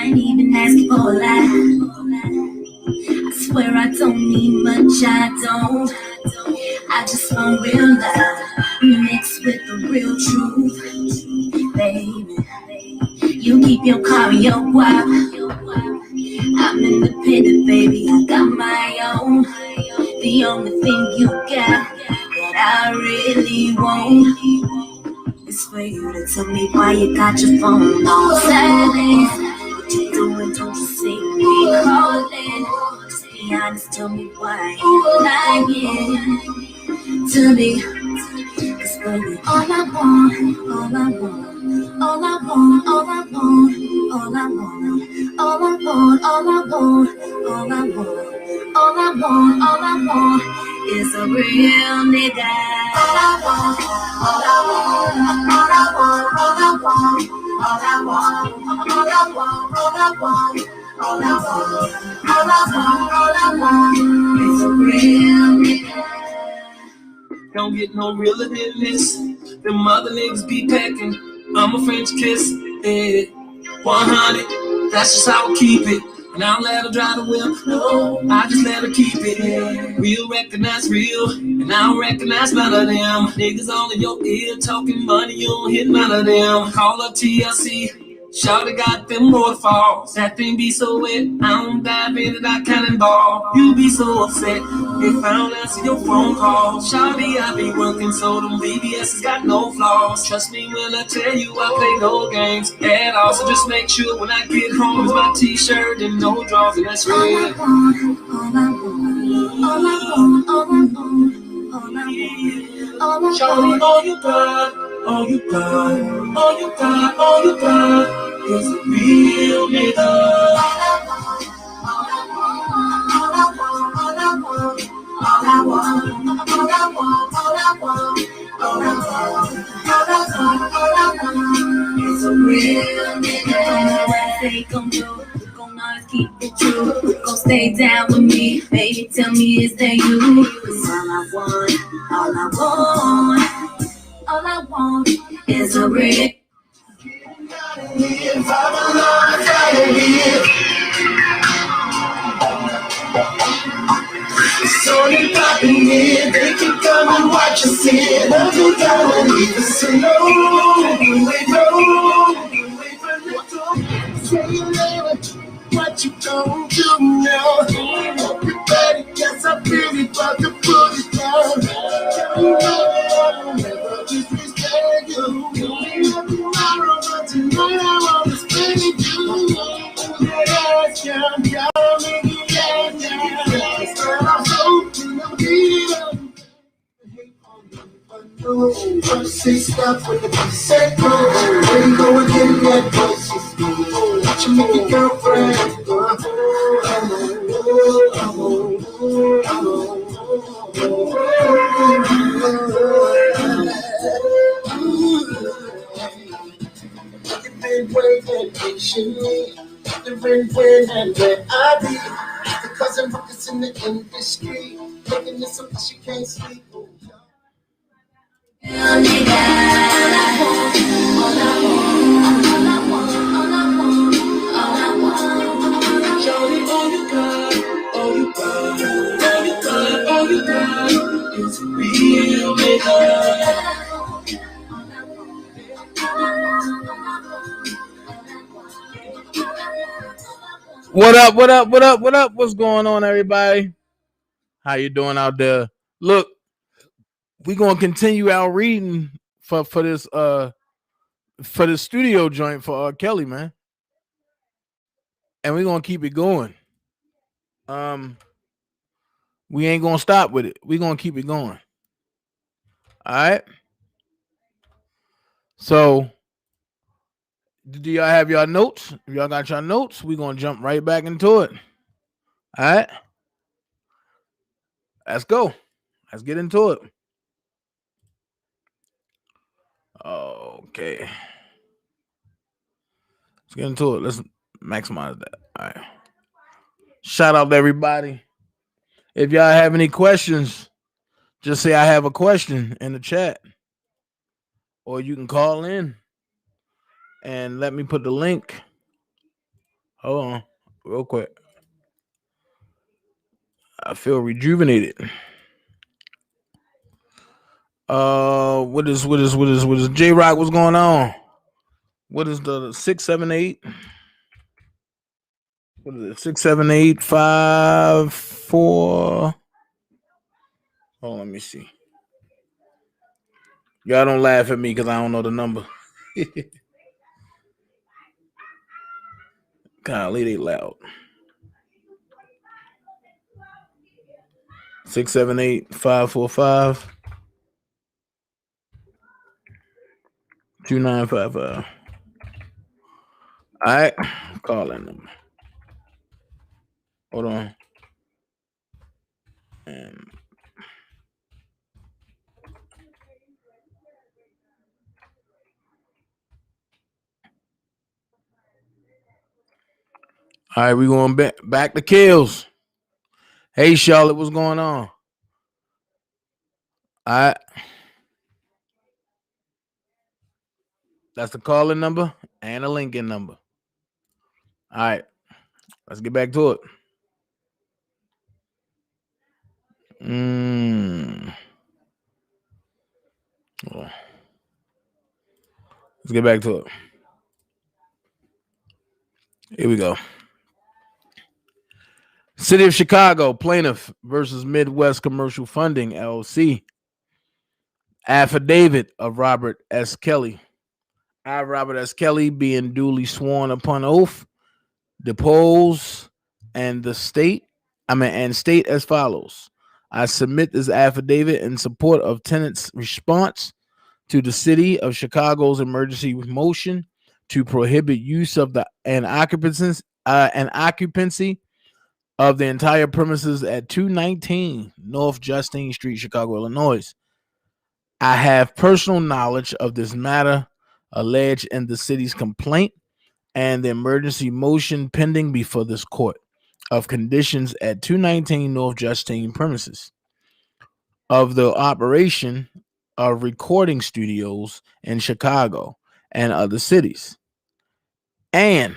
ain't even asking for a lot. I swear I don't need much, I don't. I just want real love mixed with the real truth, baby. You keep your car and your guap. I'm independent, baby. I got my own. The only thing you got that I really want is for you to tell me why you got your phone on silent. What you doing? Don't you see me calling? Just be honest, tell me why you lying to me. Cause baby, all I want, all I want, all I want, all I want, all I want, all I want, all I want, all I want, all I want, all I want is a real nigga. All I want, all I want, all I want, all I want, all I want, all I want, all I want, all I want, all I want, all I want is a real nigga. Don't get no realer than this. Them other niggas be packing. I'm a French kiss. Yeah. 100. That's just how I keep it. And I don't let her drive the wheel. No, I just let her keep it. Yeah. Real recognize real. And I don't recognize none of them. Niggas all in your ear talking money. You don't hit none of them. Call up TLC. Shawty got them waterfalls. That thing be so wet, I don't dive in it, I cannonball. You be so upset if I don't answer your phone call. Shawty, I be working so them BBS's got no flaws. Trust me when I tell you I play no games at all. So just make sure when I get home it's my t-shirt and no drawers and that's red. All I want, all I want, all I want, all I want, all I want, all I want. Shawty, all you got, all you got, all you got, all you got is a real nigga. All I want, all I want, all I want, all I want, all I want, all I want, all I want, all I want, all I want is a real nigga. Don't know what they gon' do. Gon' always keep it true. Gon' stay down with me, baby. Tell me, is that you? 'Cause all I want, all I want, all I want is a real. Sony popping in, they can come and watch us in. Love you down and leave us alone. We know, say you later, what you gon' do now? Everybody gets up pretty, but to put it down. Tell you I'll never disrespect you. Not tomorrow, but tonight I wanna spend with you. Yes, yeah. Say stop when the beat said go. Where you go again? That voice is go. Watch you make your girlfriend. You've been waiting patiently. Wondering when and where I be. The cousin ruckus in the industry. Making this so she can't sleep. All I want, all I want, all I want, all I want, all I want. Shawty, all you got, all you got, all you got, all you got is real nigga. What up, what up, what up, what up? What's going on, everybody? How you doing out there? Look, we're gonna continue our reading for this studio joint for Kelly, man. And we're gonna keep it going. We ain't gonna stop with it. We're gonna keep it going. All right. So do y'all have your notes? If y'all got your notes, we're gonna jump right back into it. All right. Let's go. Let's get into it. Okay. Let's get into it. Let's maximize that. All right. Shout out to everybody. If y'all have any questions, just say I have a question in the chat, or you can call in and let me put the link. Hold on, real quick. I feel rejuvenated. What is J Rock? What's going on? What is the 678? What is it? 67854. Oh, let me see. Y'all don't laugh at me because I don't know the number. Golly, they loud. 678-545 2955. All right, call that number. Hold on. And all right, we going back to Kellz. Hey, Charlotte, what's going on? All right. That's the calling number and a Lincoln number. All right. Let's get back to it. Let's get back to it. Here we go. City of Chicago plaintiff versus Midwest Commercial Funding LLC. Affidavit of Robert S. Kelly. I, Robert S. Kelly, being duly sworn upon oath, depose and state as follows. I submit this affidavit in support of tenants' response to the City of Chicago's emergency motion to prohibit use of and occupancy of the entire premises at 219 North Justine Street, Chicago, Illinois. I have personal knowledge of this matter alleged in the city's complaint and the emergency motion pending before this court of conditions at 219 North Justine premises, of the operation of recording studios in Chicago and other cities, and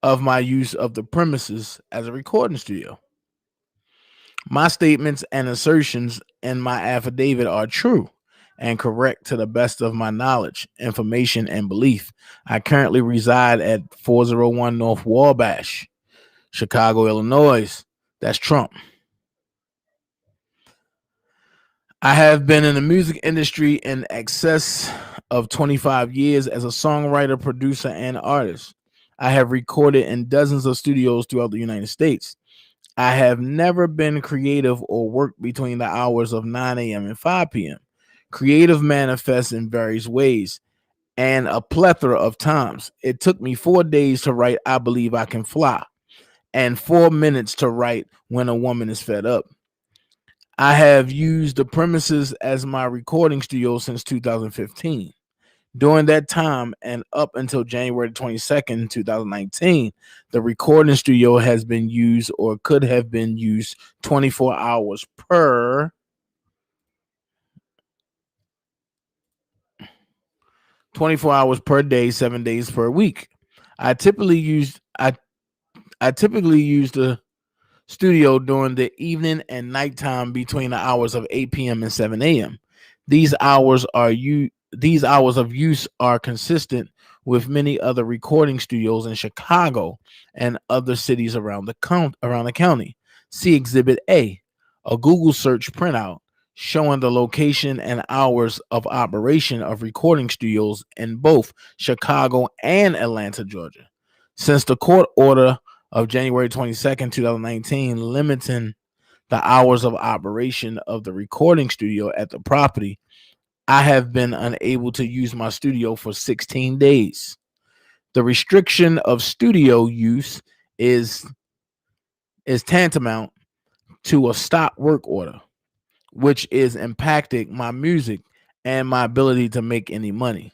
of my use of the premises as a recording studio. My statements and assertions in my affidavit are true and correct to the best of my knowledge, information, and belief. I currently reside at 401 North Wabash, Chicago, Illinois. That's Trump. I have been in the music industry in excess of 25 years as a songwriter, producer, and artist. I have recorded in dozens of studios throughout the United States. I have never been creative or worked between the hours of 9 a.m. and 5 p.m. Creative manifests in various ways and a plethora of times. It took me 4 days to write I Believe I Can Fly and 4 minutes to write When a Woman is Fed Up. I have used the premises as my recording studio since 2015. During that time and up until January 22nd, 2019, the recording studio has been used or could have been used 24 hours per 24 hours per day, 7 days per week. I typically use the studio during the evening and nighttime between the hours of 8 p.m. and 7 a.m. These hours of use are consistent with many other recording studios in Chicago and other cities around the county. See Exhibit A, a Google search printout showing the location and hours of operation of recording studios in both Chicago and Atlanta, Georgia. Since the court order of January 22nd, 2019, limiting the hours of operation of the recording studio at the property, I have been unable to use my studio for 16 days. The restriction of studio use is tantamount to a stop work order, which is impacting my music and my ability to make any money.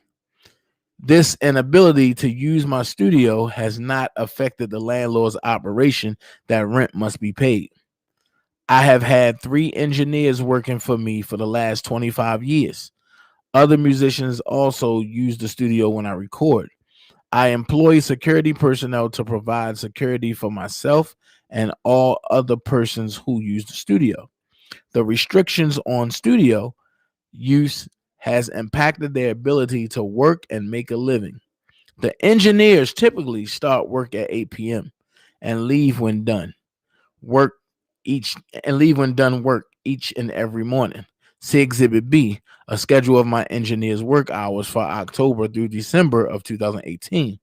This inability to use my studio has not affected the landlord's operation that rent must be paid. I have had 3 engineers working for me for the last 25 years. Other musicians also use the studio when I record. I employ security personnel to provide security for myself and all other persons who use the studio. The restrictions on studio use has impacted their ability to work and make a living. The engineers typically start work at 8 p.m. and leave when done. Work each and leave when done work each and every morning. See Exhibit B, a schedule of my engineers' work hours for October through December of 2018.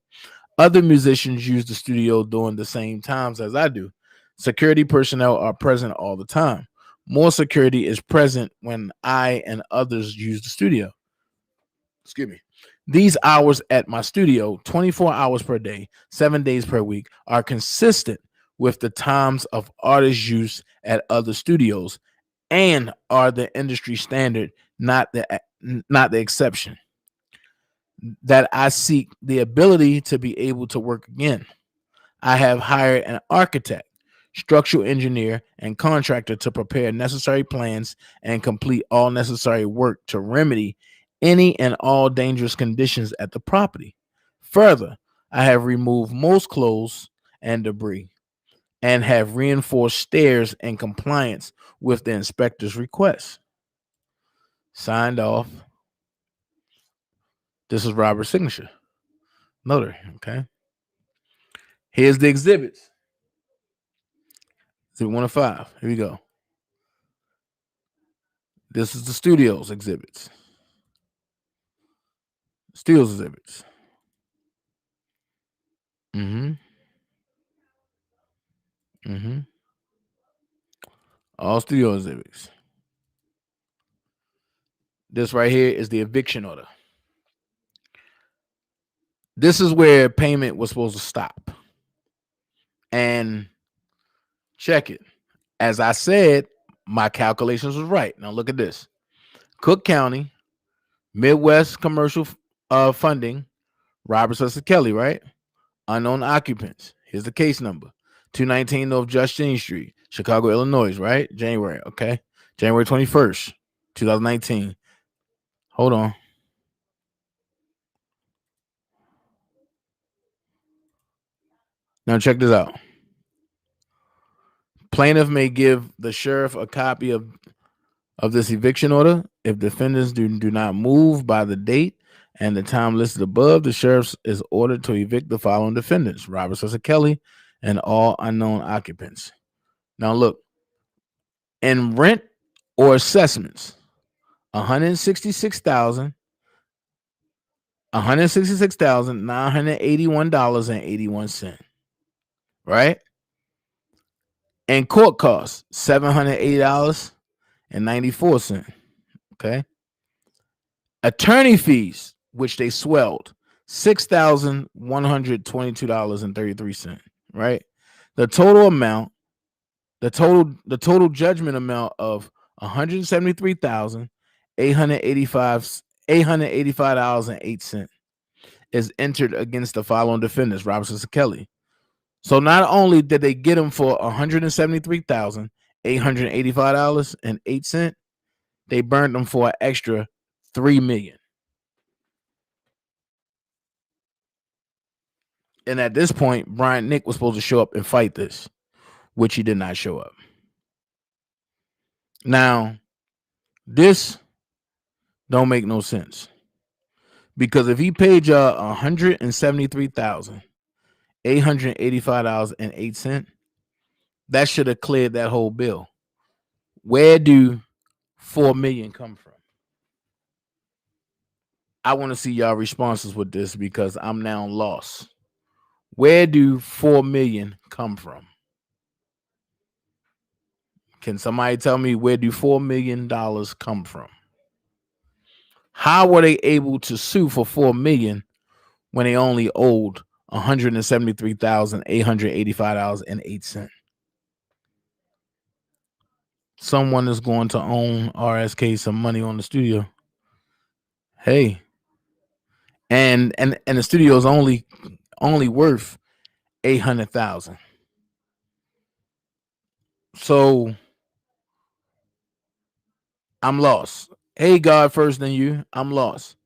Other musicians use the studio during the same times as I do. Security personnel are present all the time. More security is present when I and others use the studio. Excuse me. These hours at my studio, 24 hours per day, 7 days per week, are consistent with the times of artist use at other studios and are the industry standard, not the exception. That I seek the ability to be able to work again. I have hired an architect, structural engineer, and contractor to prepare necessary plans and complete all necessary work to remedy any and all dangerous conditions at the property. Further, I have removed most clothes and debris and have reinforced stairs in compliance with the inspector's request. Signed off. This is Robert's signature. Notary. Okay. Here's the exhibits. Exhibit 1 of 5. Here we go. This is the studio's exhibits. Studio's exhibits. Mm-hmm. Mm-hmm. All studio exhibits. This right here is the eviction order. This is where payment was supposed to stop. And check it. As I said, my calculations was right. Now look at this. Cook County, Midwest Commercial Funding, Robert Sussex Kelly, right? Unknown occupants. Here's the case number. 219 North Justine Street, Chicago, Illinois, right? January, okay? January 21st, 2019. Hold on. Now check this out. Plaintiff may give the sheriff a copy of this eviction order. If defendants do not move by the date and the time listed above, the sheriff is ordered to evict the following defendants: Robert Sussex Kelly and all unknown occupants. Now look, in rent or assessments, $166,981.81, right? And court costs $780.94. Okay. Attorney fees, which they swelled, $6,122.33. Right. The total amount, the total judgment amount of $173,885.08 is entered against the following defendants: Robert Sussex Kelly. So not only did they get him for $173,885.08, they burned him for an extra $3 million. And at this point, Brian Nick was supposed to show up and fight this, which he did not show up. Now, this don't make no sense, because if he paid y'all $173,885.08, that should have cleared that whole bill. Where do $4 million come from? I want to see y'all responses with this, because I'm now lost. Where do $4 million come from? Can somebody tell me, where do $4 million come from? How were they able to sue for $4 million when they only owed $173,885.08? Someone is going to own RSK some money on the studio. Hey, and the studio is only worth 800,000. So I'm lost. Hey, God first than you. I'm lost.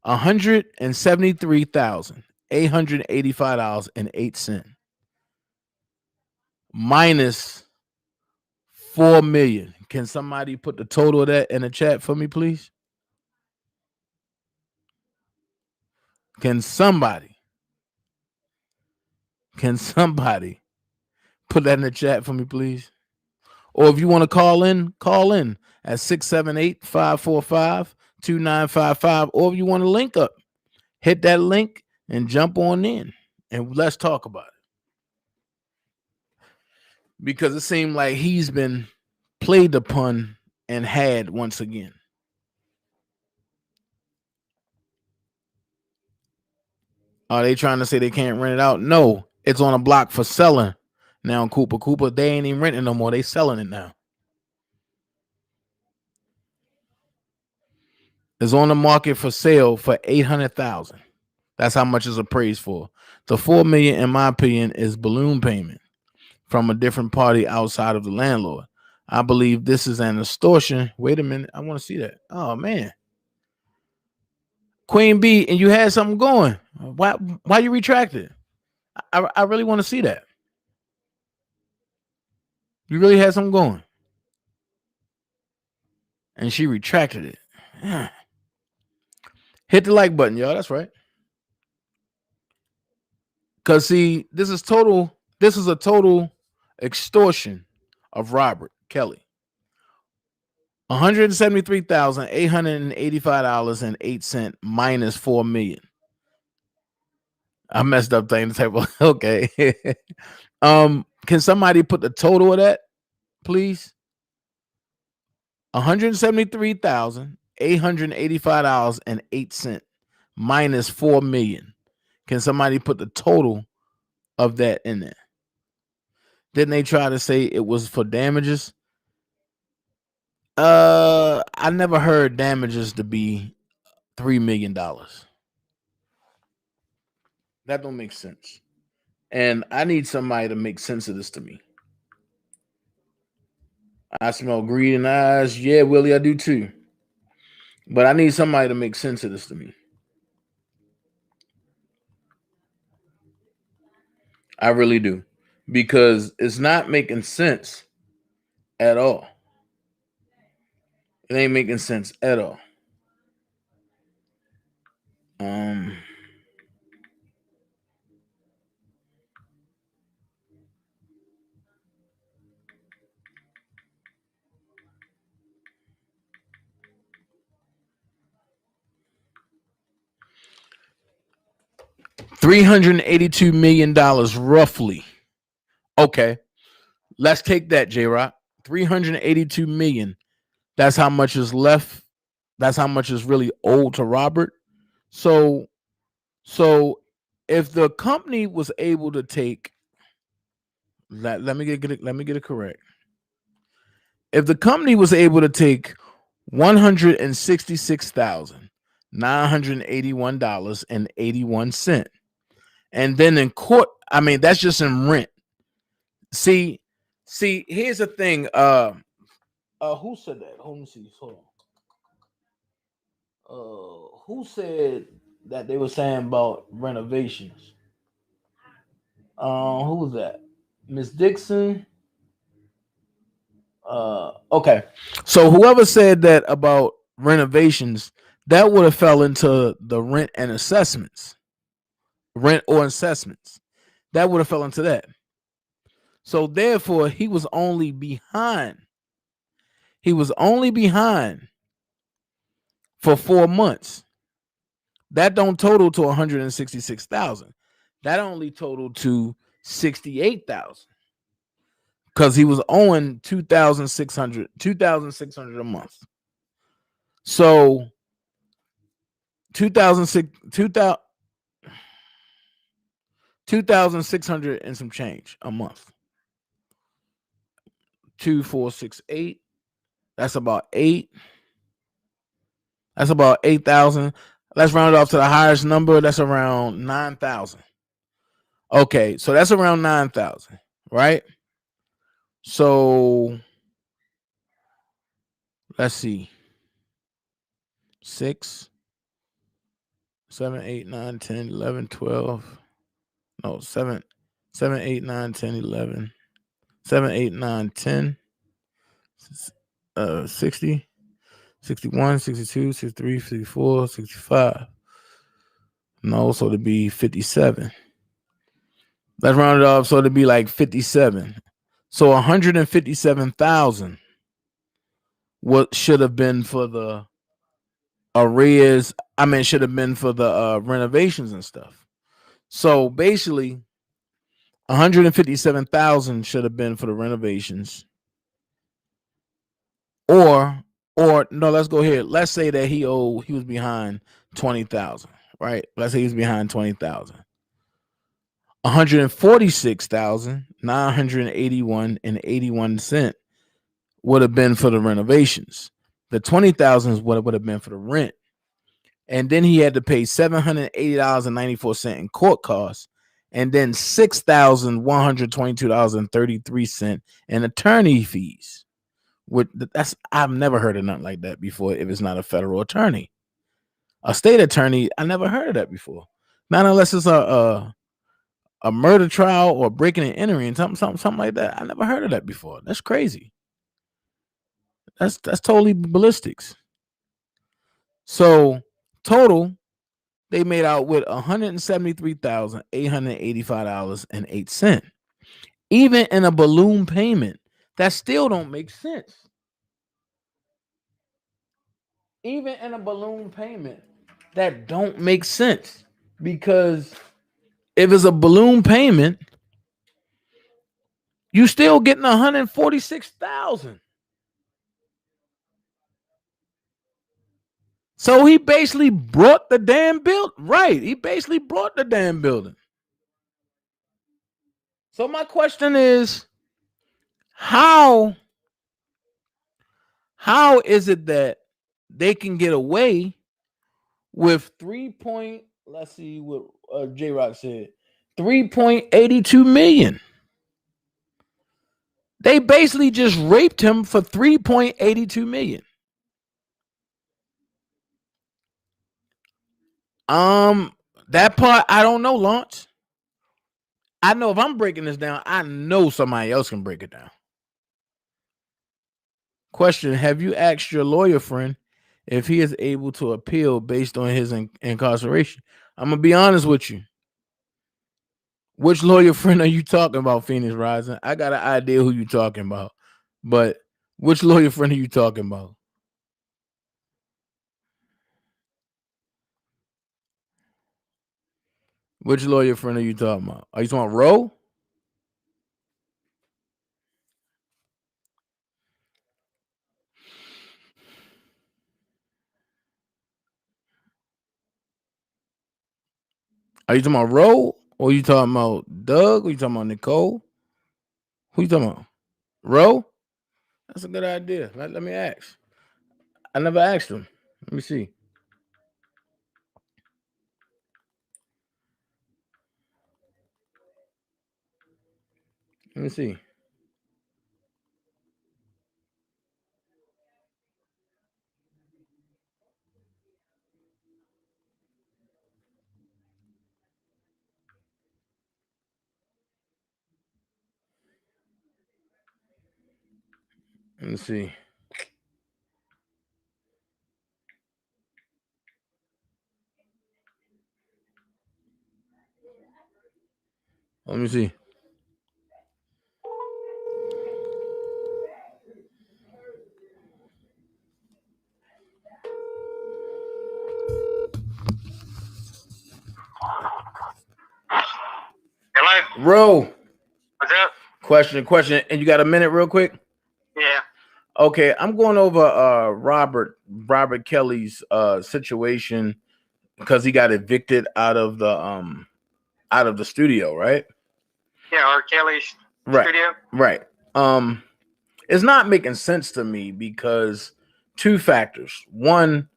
$173,885.08 minus 4 million. Can somebody put the total of that in the chat for me, please? Can somebody put that in the chat for me, please? Or if you want to call in at 678-545-2955. Or if you want to link up, hit that link and jump on in and let's talk about it. Because it seemed like he's been played upon and had once again. Are they trying to say they can't rent it out? No, it's on a block for selling now. Cooper, they ain't even renting no more. They selling it now. It's on the market for sale for 800,000. That's how much it's appraised for. The 4 million, in my opinion, is balloon payment from a different party outside of the landlord. I believe this is an extortion. Wait a minute, I want to see that. Oh man, Queen B, and you had something going. Why you retracted? I really want to see that. You really had something going, and she retracted it. Yeah. Hit the like button, y'all. That's right. Cause see, this is a total extortion of Robert Kelly. $173,885.08 minus 4 million. I messed up thing. Okay. Can somebody put the total of that, please? $173,885.08 minus 4 million. Can somebody put the total of that in there? Didn't they try to say it was for damages? I never heard damages to be $3 million. That don't make sense. And I need somebody to make sense of this to me. I smell greed in the eyes. Yeah, Willie, I do too. But I need somebody to make sense of this to me. I really do. Because it's not making sense at all. It ain't making sense at all. $382 million roughly. Okay. Let's take that, J-Rock. 382 million. That's how much is left. That's how much is really owed to Robert. So if the company was able to take, let me get it correct. If the company was able to take $166,981.81, and then in court, I mean that's just in rent. See, here's the thing. Who said that? Hold on, see. Hold on. Who said that they were saying about renovations? Who was that? Miss Dixon. Okay. So whoever said that about renovations, that would have fell into the rent and assessments. Rent or assessments. That would have fell into that. So therefore, he was only behind. He was only behind for 4 months. That don't total to 166,000. That only totaled to 68,000. Because he was owing 2,600 a month. So 2,600 and some change a month. 2,468. That's about 8. That's about 8,000. Let's round it off to the highest number. That's around 9,000. Okay, so that's around 9,000, right? So let's see. 6, 7, 8, 9, 10, 11, 12. No, 7, 7, 8, 9, 10, 11. 7, 8, 9, 10. 60, 61, 62, 63, 64, 65. No, so to be 57. Let's round it off so to be like 57. So 157,000 what should have been for the arrears. I mean, should have been for the renovations and stuff. So basically, 157,000 should have been for the renovations. Or no, let's go here. Let's say that he was behind 20,000, right? Let's say he was behind 20,000. 146,981 and 81 cent would have been for the renovations. The 20,000 is what it would have been for the rent. And then he had to pay $780.94 in court costs, and then $6,122.33 in attorney fees. I've never heard of nothing like that before. If it's not a federal attorney, a state attorney, I never heard of that before. Not unless it's a murder trial or breaking and entering, something like that. I never heard of that before. That's crazy. That's totally ballistics. So total, they made out with $173,885.08. Even in a balloon payment, that still don't make sense. Even in a balloon payment, that don't make sense, because if it's a balloon payment, you still getting 146,000. So he basically brought the damn building. Right. He basically brought the damn building. So my question is, how is it that they can get away with let's see what J Rock said, 3.82 million? They basically just raped him for 3.82 million. That part I don't know, Lawrence. I know if I'm breaking this down, I know somebody else can break it down. Question: have you asked your lawyer friend if he is able to appeal based on his incarceration? I'm gonna be honest with you. Which lawyer friend are you talking about, Phoenix Rising? I got an idea who you talking about, but which lawyer friend are you talking about? Which lawyer friend are you talking about? Are you talking about Roe? Are you talking about Roe? Or are you talking about Doug? Or are you talking about Nicole? Who you talking about? Roe? That's a good idea. Let me ask. I never asked him. Let me see. Let me see. Let me see. Let me see. Hello? Ro, What's up? question. And you got a minute real quick? Yeah. Okay, I'm going over Robert Kelly's situation because he got evicted out of the studio, right? Yeah, R. Kelly's studio. Right. It's not making sense to me because two factors. One,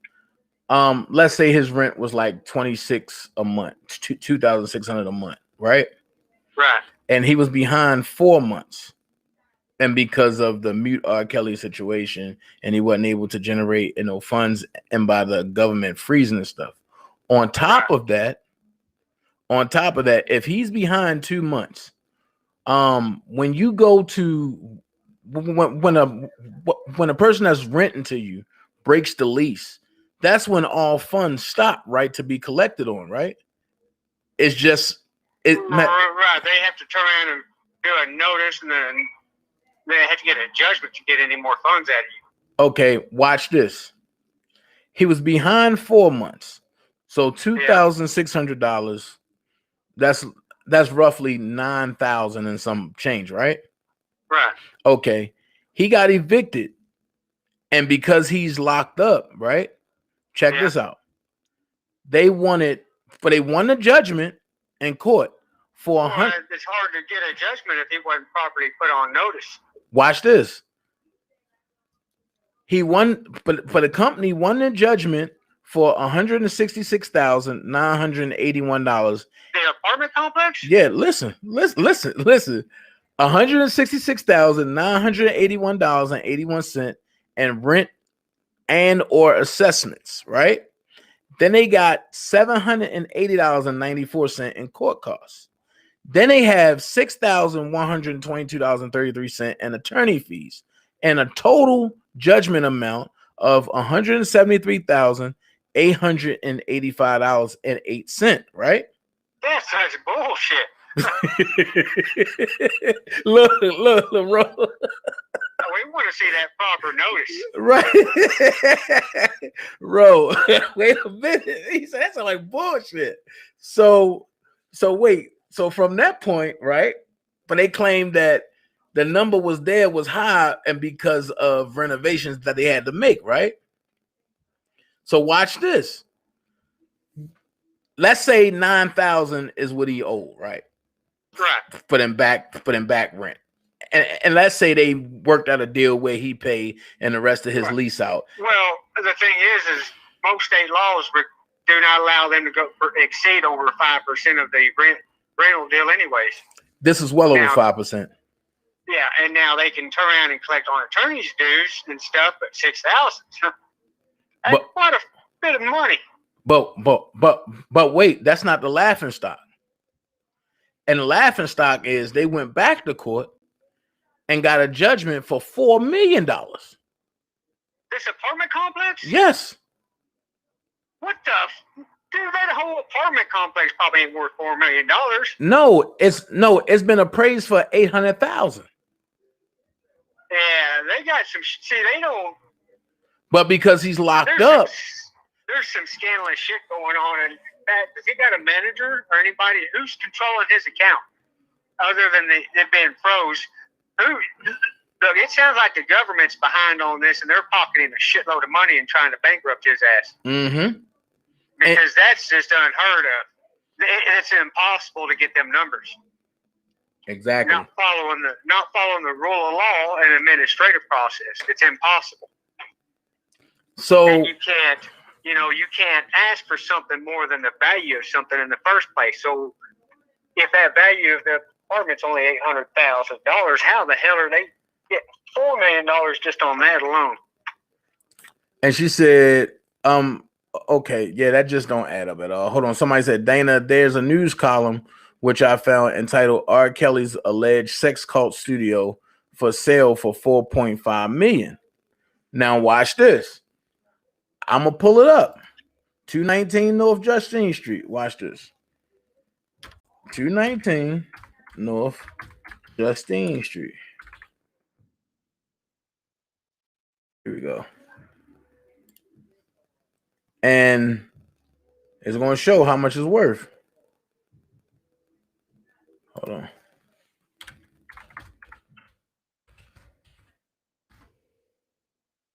let's say his rent was like 26 a month, 2,600 a month, right? Right. And he was behind 4 months. And because of the mute R. Kelly situation, and he wasn't able to generate funds, and by the government freezing and stuff. On top of that, if he's behind 2 months, when you go to when a person that's renting to you breaks the lease, that's when all funds stop, right, to be collected on, right? It's just right. They have to turn around and do a notice, and then they have to get a judgment to get any more funds out of you. Okay, watch this. He was behind 4 months, so $2,600. That's roughly 9,000 and some change, right? Right. Okay, he got evicted, and because he's locked up, right? Check this out. They won the judgment in court for It's hard to get a judgment if he wasn't properly put on notice. Watch this. He won, but the company won the judgment for $166,981. The apartment complex? Yeah, listen. $166,981.81 and rent and or assessments, right? Then they got $780.94 in court costs. Then they have $6,122.33 in attorney fees, and a total judgment amount of $173,885.08, right? That's such bullshit. look, bro. We want to see that proper notice. Right. Bro, wait a minute. He said that sounds like bullshit. So wait. So from that point, right? But they claimed that the number was high, and because of renovations that they had to make, right? So watch this. Let's say 9,000 is what he owed, right? Right. Put him back rent. And let's say they worked out a deal where he paid and the rest of his lease out. Well, the thing is most state laws do not allow them to exceed over 5% of the rental deal anyways. This is well over 5%. Yeah, and now they can turn around and collect on attorney's dues and stuff, but $6,000. That's quite a bit of money. But wait, that's not the laughing stock. And the laughing stock is they went back to court and got a judgment for $4 million. This apartment complex? Yes. What the? Dude, that whole apartment complex probably ain't worth $4 million. No, it's been appraised for $800,000. Yeah, they got some. See, they don't. But because he's locked up, there's some scandalous shit going on. And does he got a manager or anybody who's controlling his account other than it being froze? Look, it sounds like the government's behind on this, and they're pocketing a shitload of money and trying to bankrupt his ass. Mm-hmm. Because that's just unheard of. It's impossible to get them numbers. Exactly. Not following the rule of law and administrative process. It's impossible. So and you can't ask for something more than the value of something in the first place. So if that value of the apartment's only $800,000, how the hell are they getting $4 million just on that alone? And she said, okay, yeah, that just don't add up at all. Hold on. Somebody said, Dana, there's a news column which I found entitled R. Kelly's alleged sex cult studio for sale for $4.5 million. Now watch this. I'm gonna pull it up. 219 North Justine Street. Watch this. 219 North Justine Street. Here we go. And it's going to show how much it's worth. Hold on.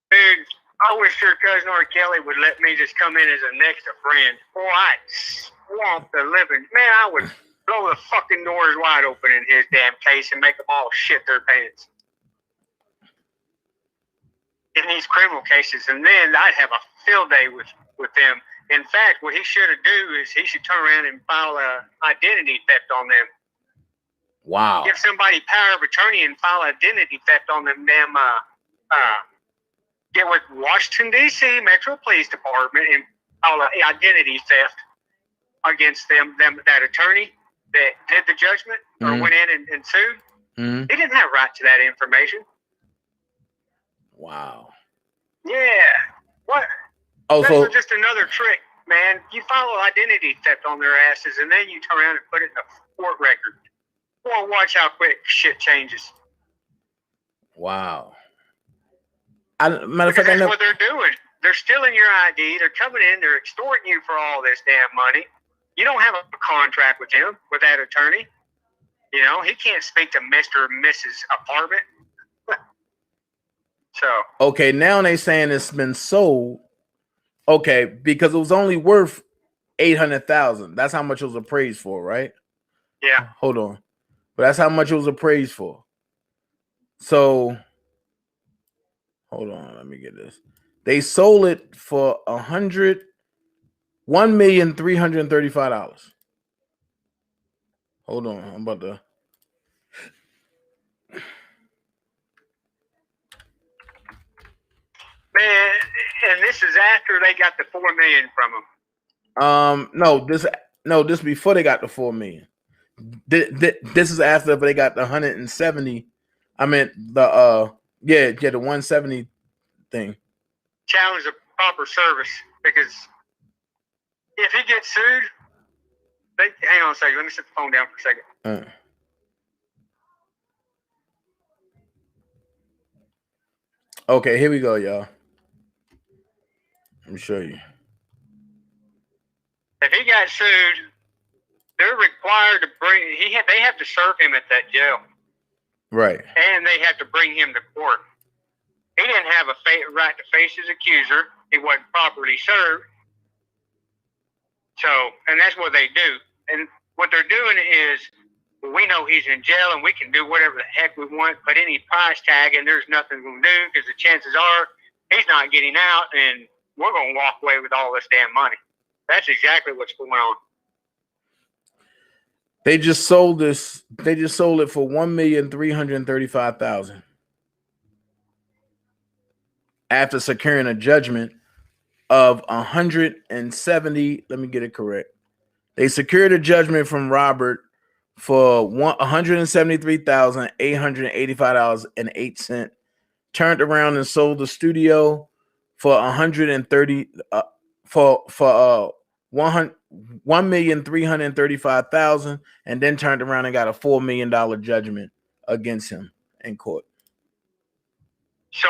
Dude, I wish your cousin R. Kelly would let me just come in as a next friend. Boy, I'd swamp the living. Man, I would blow the fucking doors wide open in his damn case and make them all shit their pants. In these criminal cases. And then I'd have a field day with with them. In fact, what he should have do is he should turn around and file a identity theft on them. Wow. Give somebody power of attorney and file identity theft on them. Get with Washington, D.C. Metro Police Department and file an identity theft against that attorney that did the judgment or went in and sued. Mm-hmm. He didn't have right to that information. Wow. Yeah. What? Oh, That's so just another trick, man. You follow identity theft on their asses, and then you turn around and put it in a court record. Well, watch how quick shit changes. wow. Matter of fact, That's what they're doing. They're stealing your ID. They're coming in. They're extorting you for all this damn money. You don't have a contract with him, with that attorney. You know, he can't speak to Mr. or Mrs. Apartment. So. Okay, now they saying it's been sold. Okay, because it was only worth $800,000. That's how much it was appraised for, right? Yeah. Hold on. But that's how much it was appraised for. So, hold on. Let me get this. They sold it for $1,335,000. Hold on. I'm about to. Man, and this is after they got the $4 million from him. This before they got the $4 million. This is after they got the 170. I meant the 170 thing. Challenge the proper service, because if he gets sued, hang on a second. Let me set the phone down for a second. Okay, here we go, y'all. Let me show you. If he got sued, they're required to they have to serve him at that jail. Right. And they have to bring him to court. He didn't have a right to face his accuser. He wasn't properly served. So, and that's what they do. And what they're doing is, we know he's in jail and we can do whatever the heck we want, put any price tag, and there's nothing we can do, because the chances are he's not getting out and we're going to walk away with all this damn money. That's exactly what's going on. They just sold this. They just sold it for $1,335,000 after securing a judgment of 170. Let me get it correct. They secured a judgment from Robert for $173,885.08. Turned around and sold the studio for $1,335,000, and then turned around and got a $4 million judgment against him in court. So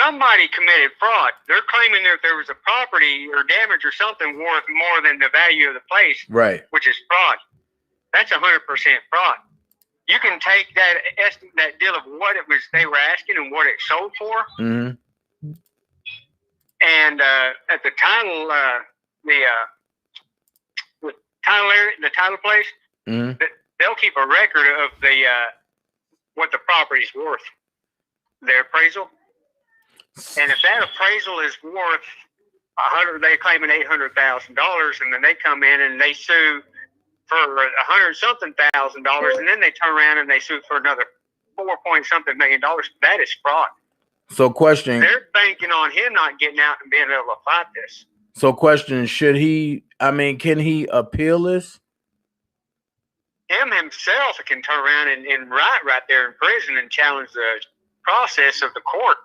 somebody committed fraud. They're claiming that there was a property or damage or something worth more than the value of the place, right? Which is fraud. That's 100% fraud. You can take that deal of what it was they were asking and what it sold for, mm-hmm. and at the title, the title place, mm-hmm. they'll keep a record of what the property's worth, their appraisal, and if that appraisal is worth they claim $800,000, and then they come in and they sue for $100-something thousand, and then they turn around and they sue for another $4-point-something million. That is fraud. So, question: they're banking on him not getting out and being able to fight this. So, question: should he? I mean, can he appeal this? Him himself can turn around and right there in prison and challenge the process of the court.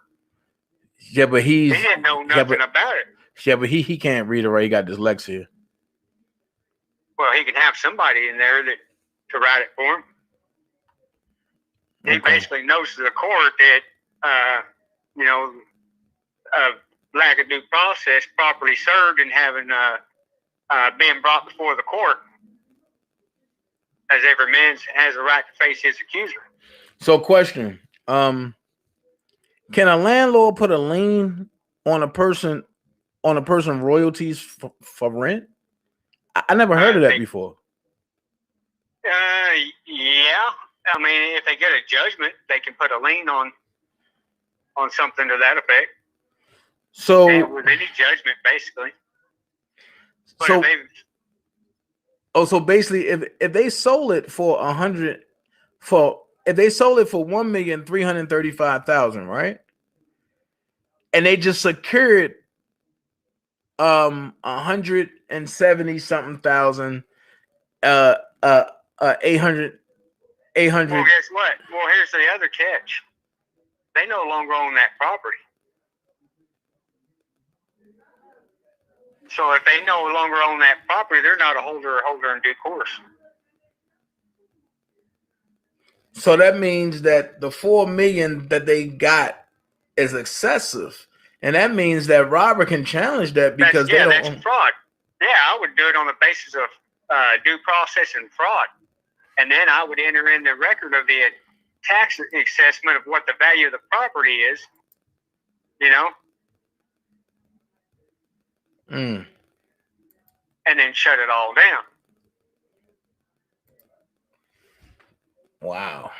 Yeah, but he didn't know nothing about it. Yeah, but he can't read or write. He got dyslexia. Well, he can have somebody in there to write it for him. Okay. He basically knows to the court that, lack of due process, properly served, and having been brought before the court, as every man has a right to face his accuser. So, question: can a landlord put a lien on a person royalties for rent? I never heard of that before. Yeah. I mean, if they get a judgment, they can put a lien on something to that effect. So with any judgment, basically. But so if basically, if they sold it for if they sold it for 1,335,000, right? And they just secured 170 something thousand 800. Well, guess what? Well, here's the other catch. They no longer own that property. So if they no longer own that property, they're not a holder in due course. So that means that the 4 million that they got is excessive. And that means that Robert can challenge that because that's fraud. Yeah, I would do it on the basis of due process and fraud. And then I would enter in the record of the tax assessment of what the value of the property is, and then shut it all down. Wow.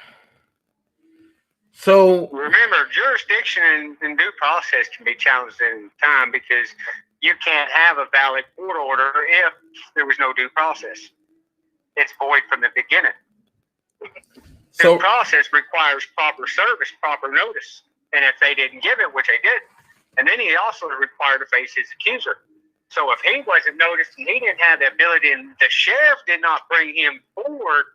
So remember, jurisdiction and due process can be challenged in time because you can't have a valid court order if there was no due process. It's void from the beginning. Due process requires proper service, proper notice. And if they didn't give it, which they did, and then he also required to face his accuser. So if he wasn't noticed and he didn't have the ability, and the sheriff did not bring him forward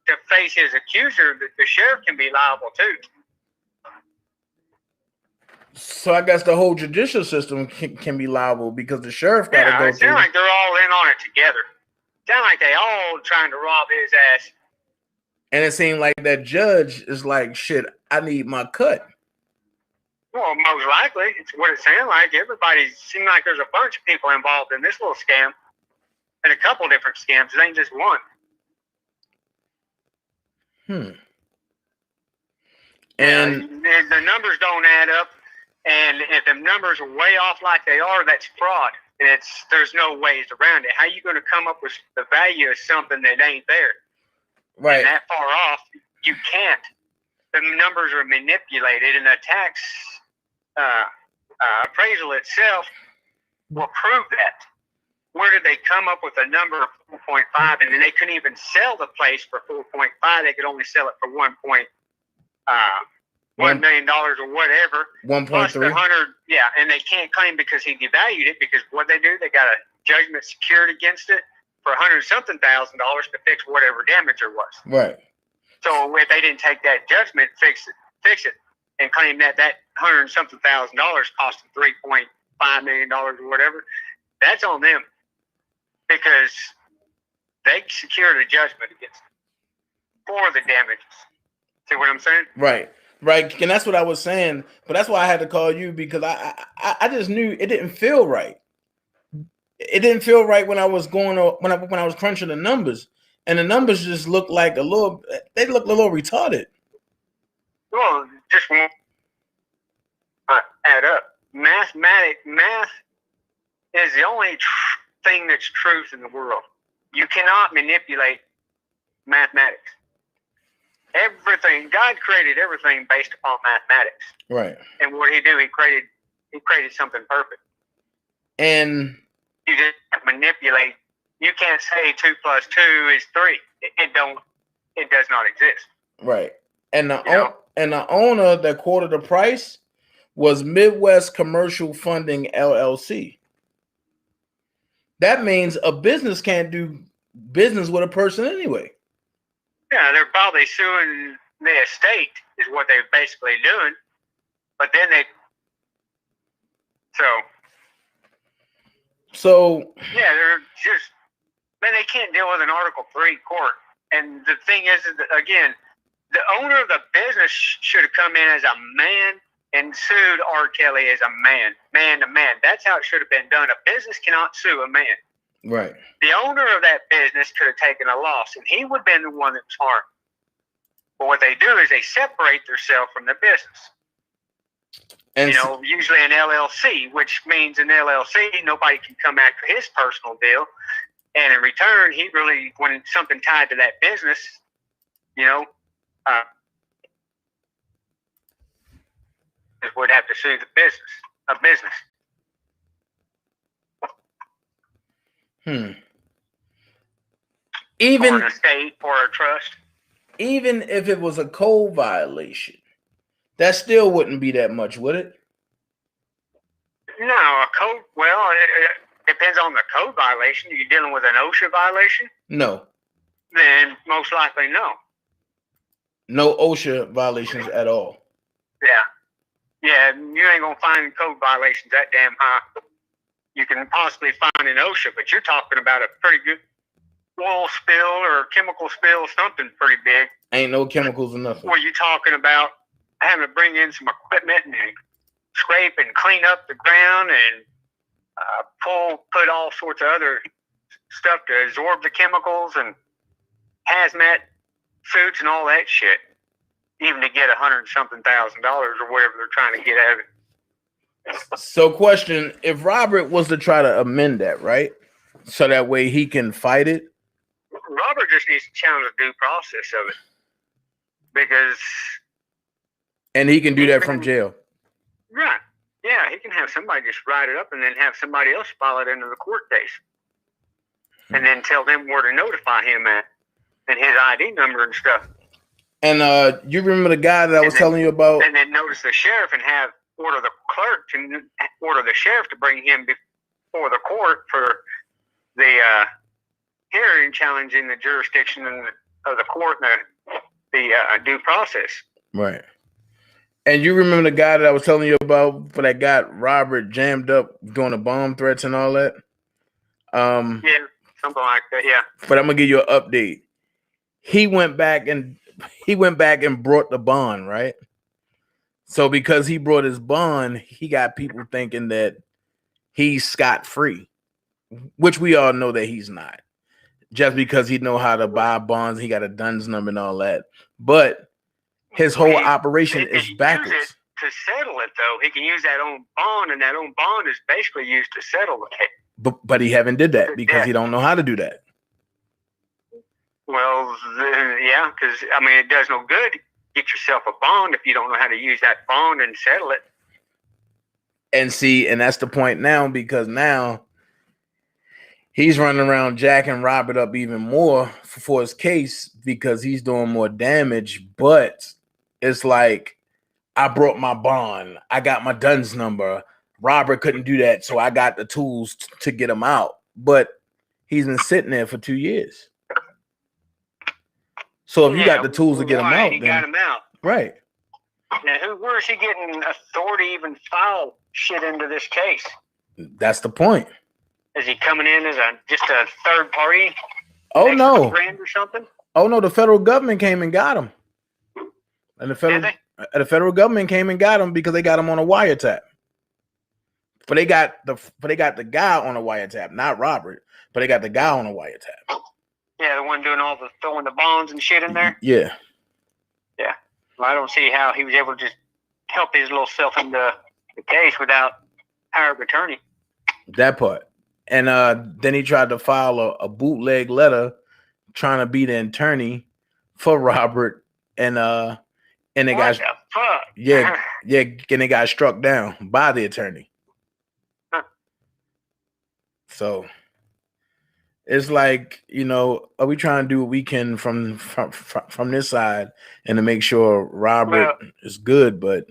to face his accuser, the sheriff can be liable too. So I guess the whole judicial system can be liable because the sheriff got to go through. It sounds like they're all in on it together. It sounds like they all trying to rob his ass. And it seemed like that judge is like, shit, I need my cut. Well, most likely. It's what it sounds like. Everybody seems like there's a bunch of people involved in this little scam. And a couple different scams. It ain't just one. And the numbers don't add up. And if the numbers are way off like they are, that's fraud. And there's no ways around it. How are you going to come up with the value of something that ain't there? Right. And that far off, you can't. The numbers are manipulated, and the tax appraisal itself will prove that. Where did they come up with a number of 4.5, and then they couldn't even sell the place for 4.5? They could only sell it for $1 million or whatever. 1.3. And they can't claim because he devalued it, because what they do, they got a judgment secured against it for $100-something thousand to fix whatever damage there was. Right. So if they didn't take that judgment, fix it, and claim that $100-something thousand cost them $3.5 million or whatever, that's on them, because they secured a judgment against them for the damages. See what I'm saying? Right. And that's what I was saying. But that's why I had to call you, because I just knew it didn't feel right. It didn't feel right when I was when I was crunching the numbers, and the numbers just looked like they looked a little retarded. Well, just won't add up. Math is the only thing that's truth in the world. You cannot manipulate mathematics. Everything, God created everything based upon mathematics. Right. And what he do, he created something perfect. And you just manipulate. You can't say 2 + 2 is 3. It does not exist. Right. And the owner that quoted the price was Midwest Commercial Funding LLC. That means a business can't do business with a person anyway. Yeah, they're probably suing the estate is what they're basically doing. But then yeah, they're just, man, they can't deal with an Article 3 court. And the thing is that, again, the owner of the business should have come in as a man and sued R. Kelly as a man to man. That's how it should have been done. A business cannot sue a man. Right. The owner of that business could have taken a loss, and he would have been the one that was harmed. But what they do is they separate themselves from the business. And usually an LLC, which means an LLC, nobody can come after his personal deal. And in return, when it's something tied to that business, would have to sue a business. Even or an estate or a trust. Even if it was a code violation, that still wouldn't be that much, would it? No, a code. Well, it depends on the code violation. You're dealing with an OSHA violation? No. Then most likely no. No OSHA violations at all. Yeah, you ain't gonna find code violations that damn high. You can possibly find an OSHA, but you're talking about a pretty good oil spill or chemical spill, something pretty big. Ain't no chemicals or nothing. Where you talking about having to bring in some equipment and scrape and clean up the ground and put all sorts of other stuff to absorb the chemicals and hazmat suits and all that shit, even to get $100-something thousand or whatever they're trying to get out of it. So, question: if Robert was to try to amend that, right, so that way he can fight it, Robert just needs to challenge the due process of it, because he can do that from jail. Right? Yeah, he can have somebody just write it up and then have somebody else file it into the court case, and then tell them where to notify him at and his ID number and stuff. And you remember the guy that I was telling you about? And then notice the sheriff and order the clerk to order the sheriff to bring him before the court for the hearing challenging the jurisdiction of the court and the due process. Right. And you remember the guy that I was telling you about for that got Robert jammed up doing the bomb threats and all that? Yeah, something like that, yeah. But I'm gonna give you an update. He went back and brought the bond, right? So because he brought his bond, he got people thinking that he's scot-free, which we all know that he's not. Just because he know how to buy bonds, he got a DUNS number and all that. But his whole operation is backwards. Use it to settle it, though. He can use that own bond, and that own bond is basically used to settle the case. But he haven't did that because he don't know how to do that. Well, yeah, because, I mean, it does no good to get yourself a bond if you don't know how to use that bond and settle it. And see, and that's the point now, because now he's running around jacking Robert up even more for his case because he's doing more damage. But it's like, I brought my bond. I got my DUNS number. Robert couldn't do that, so I got the tools to get him out. But he's been sitting there for 2 years. So if you got the tools to get him out, he got him out. Right. Now, where is he getting authority to even file shit into this case? That's the point. Is he coming in as just a third party? Oh no, brand or something? Oh no, the federal government came and got him, and the federal government came and got him because they got him on a wiretap. But they got the guy on a wiretap, not Robert, but they got the guy on a wiretap. Yeah, the one doing all the throwing the bonds and shit in there. Yeah. Yeah. Well, I don't see how he was able to just help his little self into the case without power of attorney. That part. And then he tried to file a bootleg letter trying to be the attorney for Robert, and it got and it got struck down by the attorney. Huh. So it's like, are we trying to do what we can from this side and to make sure Robert is good? But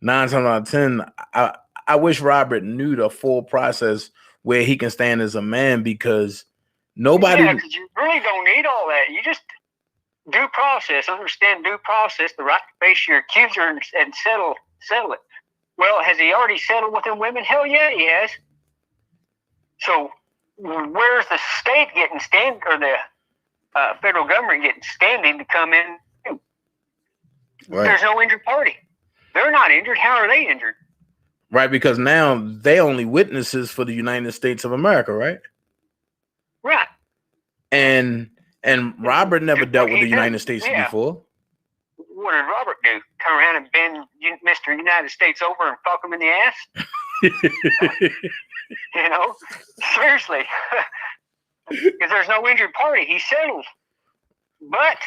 9 times out of 10, I wish Robert knew the full process where he can stand as a man, because nobody. Yeah, because you really don't need all that. You just due process, understand due process, the right to face your accuser and settle it. Well, has he already settled with them women? Hell yeah, he has. So where's the state getting stand, or the federal government getting standing to come in? Right. There's no injured party. They're not injured. How are they injured? Right, because now they only witnesses for the United States of America, right? Right. And Robert never dealt with the United States before. What did Robert do? Turn around and bend Mr. United States over and fuck him in the ass? Seriously. Because there's no injured party. He settled. But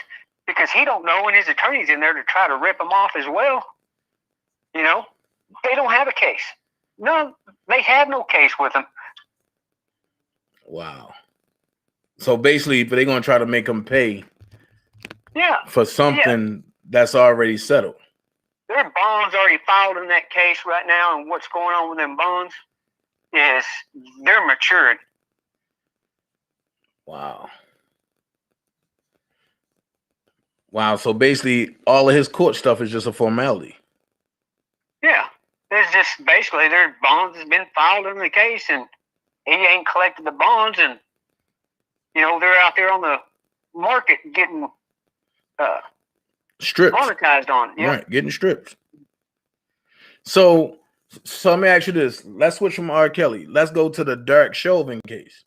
because he don't know, and his attorney's in there to try to rip him off as well, they don't have a case. No, they have no case with him. Wow. So basically, but they're gonna try to make them pay. Yeah. For something that's already settled. There are bonds already filed in that case right now, and what's going on with them bonds is they're matured. Wow. Wow. So basically, all of his court stuff is just a formality. Yeah. There's just basically their bonds has been filed in the case, and he ain't collected the bonds, and they're out there on the market getting stripped, monetized on it. Yeah. Right, getting stripped. So let me ask you this. Let's switch from R. Kelly. Let's go to the Derek Chauvin case.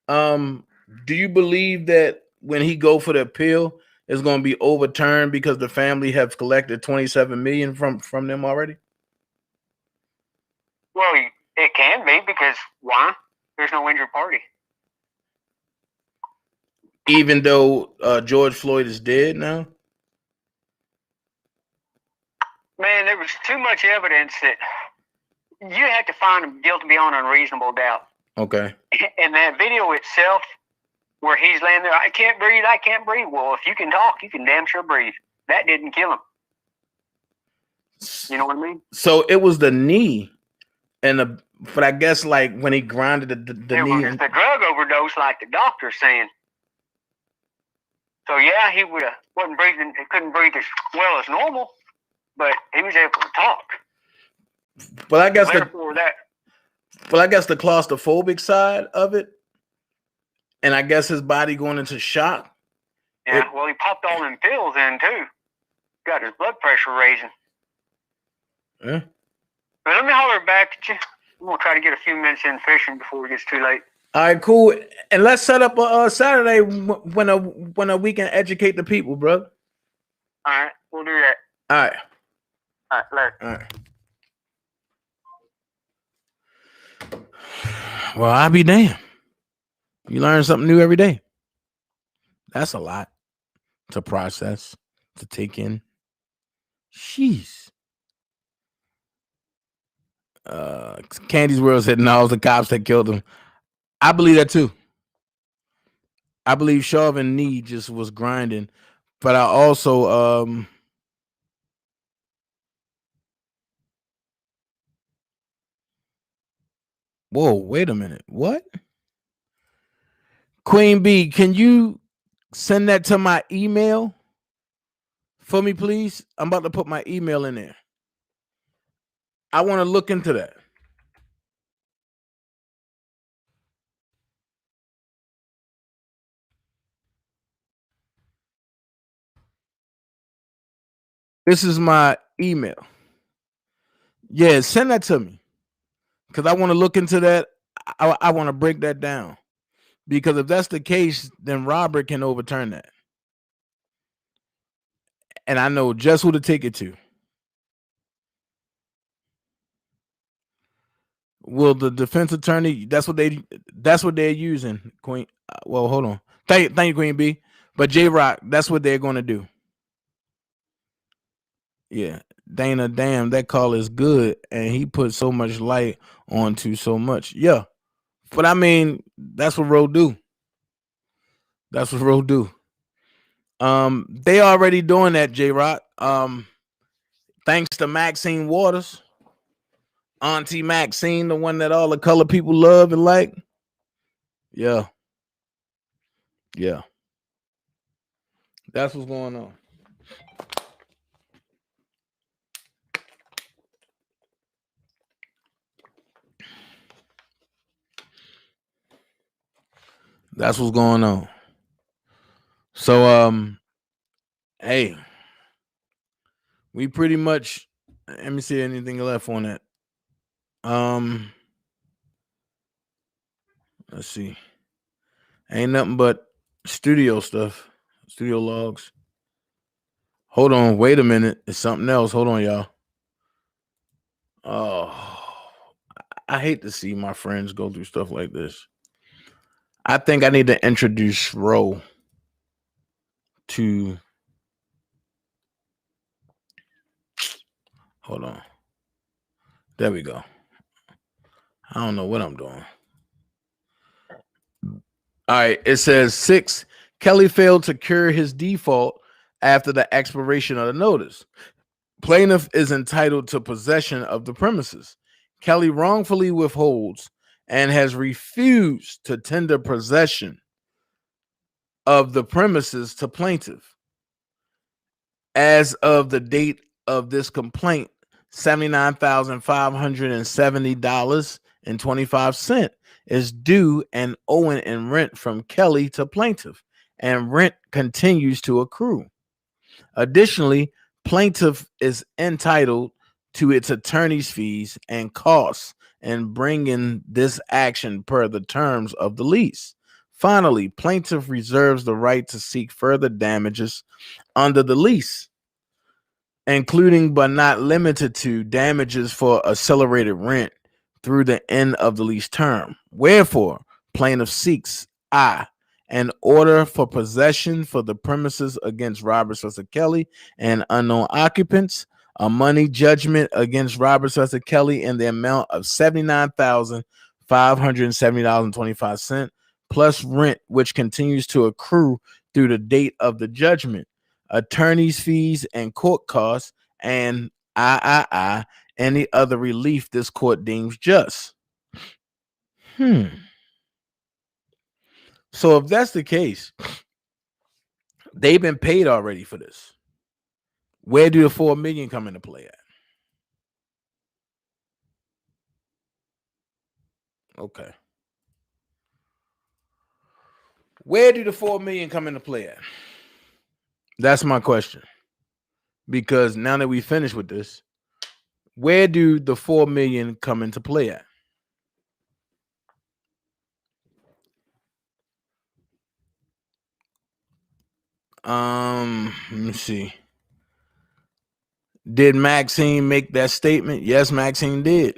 Do you believe that when he go for the appeal, it's going to be overturned because the family have collected $27 million from them already? Well, it can be, because why? There's no injured party. Even though George Floyd is dead now? Man, there was too much evidence that you had to find him guilty beyond unreasonable doubt. Okay. And that video itself, where he's laying there, I can't breathe. Well, if you can talk, you can damn sure breathe. That didn't kill him. You know what I mean? So it was the knee, but I guess like when he grinded the knee. It was the drug overdose, like the doctor's saying. So yeah, he wasn't breathing. He couldn't breathe as well as normal, but he was able to talk. Well, I guess the claustrophobic side of it, and I guess his body going into shock. Yeah, well, he popped all them pills in too. Got his blood pressure raising. Yeah. But let me holler back at you. I'm gonna try to get a few minutes in fishing before it gets too late. All right, cool. And let's set up a Saturday when we can educate the people, bro. All right, we'll do that. All right. All right, later. All right. Well, I'll be damned. You learn something new every day. That's a lot to process, to take in. Jeez. Candy's World said no, it was the cops that killed him. I believe that too. I believe Chauvin knee just was grinding, but I also whoa, wait a minute. What? Queen B, can you send that to my email for me, please? I'm about to put my email in there. I want to look into that. This is my email. Yeah, send that to me, because I want to look into that. I want to break that down, because if that's the case, then Robert can overturn that. And I know just who to take it to. Will the defense attorney? That's what they're using. Queen. Well, hold on. Thank you, Queen B. But J-Rock, that's what they're going to do. Yeah, Dana, damn, that call is good, and he put so much light onto so much. Yeah, but I mean, that's what Ro do. That's what Ro do. They already doing that, J-Rock. Thanks to Maxine Waters, Auntie Maxine, the one that all the color people love and like. Yeah. Yeah. That's what's going on. That's what's going on. So, hey, we pretty much, let me see anything left on that. Let's see. Ain't nothing but studio stuff, studio logs. Hold on, wait a minute. It's something else. Hold on, y'all. Oh, I hate to see my friends go through stuff like this. I think I need to introduce Ro to. Hold on. There we go. I don't know what I'm doing. All right. It says 6. Kelly failed to cure his default after the expiration of the notice. Plaintiff is entitled to possession of the premises. Kelly wrongfully withholds and has refused to tender possession of the premises to plaintiff. As of the date of this complaint, $79,570.25 is due and owing in rent from Kelly to plaintiff, and rent continues to accrue. Additionally, plaintiff is entitled to its attorney's fees and costs in bringing this action per the terms of the lease. Finally, plaintiff reserves the right to seek further damages under the lease, including but not limited to damages for accelerated rent through the end of the lease term. Wherefore, plaintiff seeks an order for possession for the premises against Robert Cesar Kelly and unknown occupants, a money judgment against Robert Cesar Kelly in the amount of $79,570.25 plus rent, which continues to accrue through the date of the judgment, attorney's fees and court costs, and any other relief this court deems just. So if that's the case, they've been paid already for this. Where do the $4 million come into play at? Okay. Where do the $4 million come into play at? That's my question. Because now that we finished with this, where do the $4 million come into play at? Let me see. Did Maxine make that statement? Yes, Maxine did.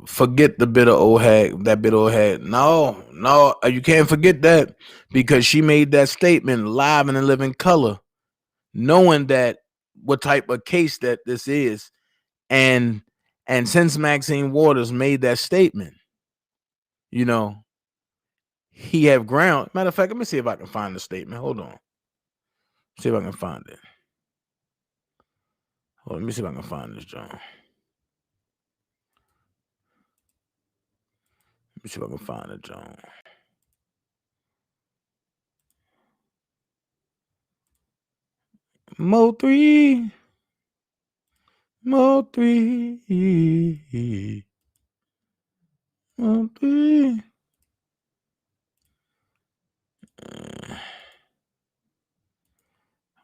Forget the bitter old hag, that bitter old hag. No, you can't forget that, because she made that statement live and in living color, knowing that what type of case that this is. And since Maxine Waters made that statement, you know, he have ground. Matter of fact, let me see if I can find the statement. Hold on. See if I can find it. Let me see if I can find this, John. Let me see if I can find it, John. Mo 3. Mo 3. Mo 3.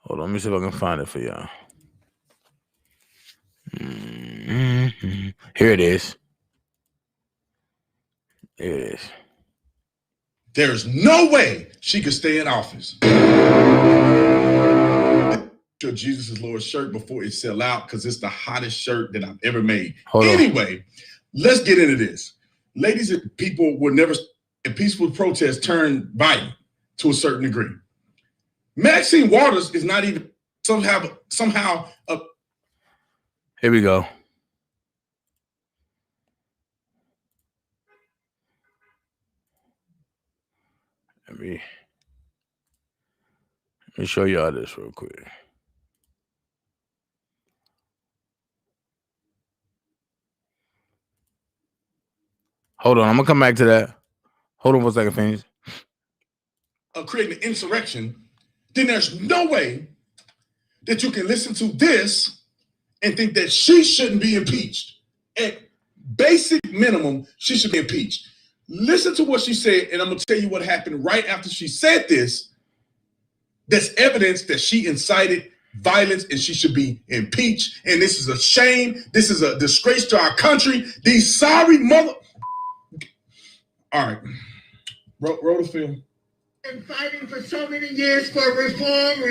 Hold on, let me see if I can find it for y'all. Here it is. Here it is. There's no way she could stay in office. Your Jesus is Lord shirt before it sell out, because it's the hottest shirt that I've ever made. Anyway, let's get into this. Ladies and people will never, in peaceful protest, turn violent to a certain degree. Maxine Waters is not even somehow a. Here we go. Let me show y'all this real quick. Hold on, I'm gonna come back to that. Hold on for a second, Phoenix. Creating an insurrection, then there's no way that you can listen to this and think that she shouldn't be impeached. At basic minimum, she should be impeached. Listen to what she said, and I'm going to tell you what happened right after she said this. That's evidence that she incited violence and she should be impeached. And this is a shame. This is a disgrace to our country. These sorry mother... All right. Roll the film. And fighting for so many years for reform.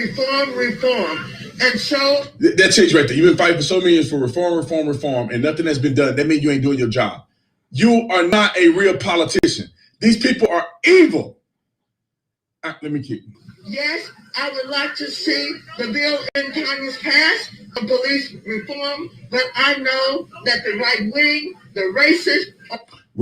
And so... That changed right there. You've been fighting for so many years for reform, and nothing has been done. That means you ain't doing your job. You are not a real politician. These people are evil. Let me keep. Yes, I would like to see the bill in Congress pass on police reform, but I know that the right wing, the racist...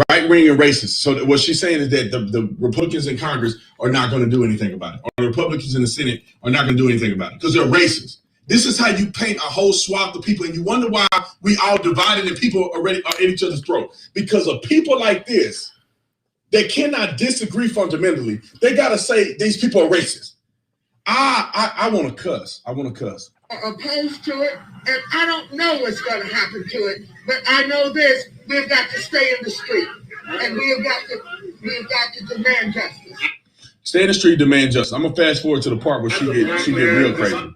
right-wing and racist. So what she's saying is that the Republicans in Congress are not going to do anything about it, or the Republicans in the Senate are not going to do anything about it because they're racist. This is how you paint a whole swath of people, and you wonder why we all divided and people already are at each other's throat. Because of people like this, they cannot disagree fundamentally. They got to say these people are racist. I want to cuss. I want to cuss. Opposed to it, and I don't know what's going to happen to it, but I know this: we've got to stay in the street, and we've got to demand justice. Stay in the street, demand justice. I'm gonna fast forward to the part where she get real crazy.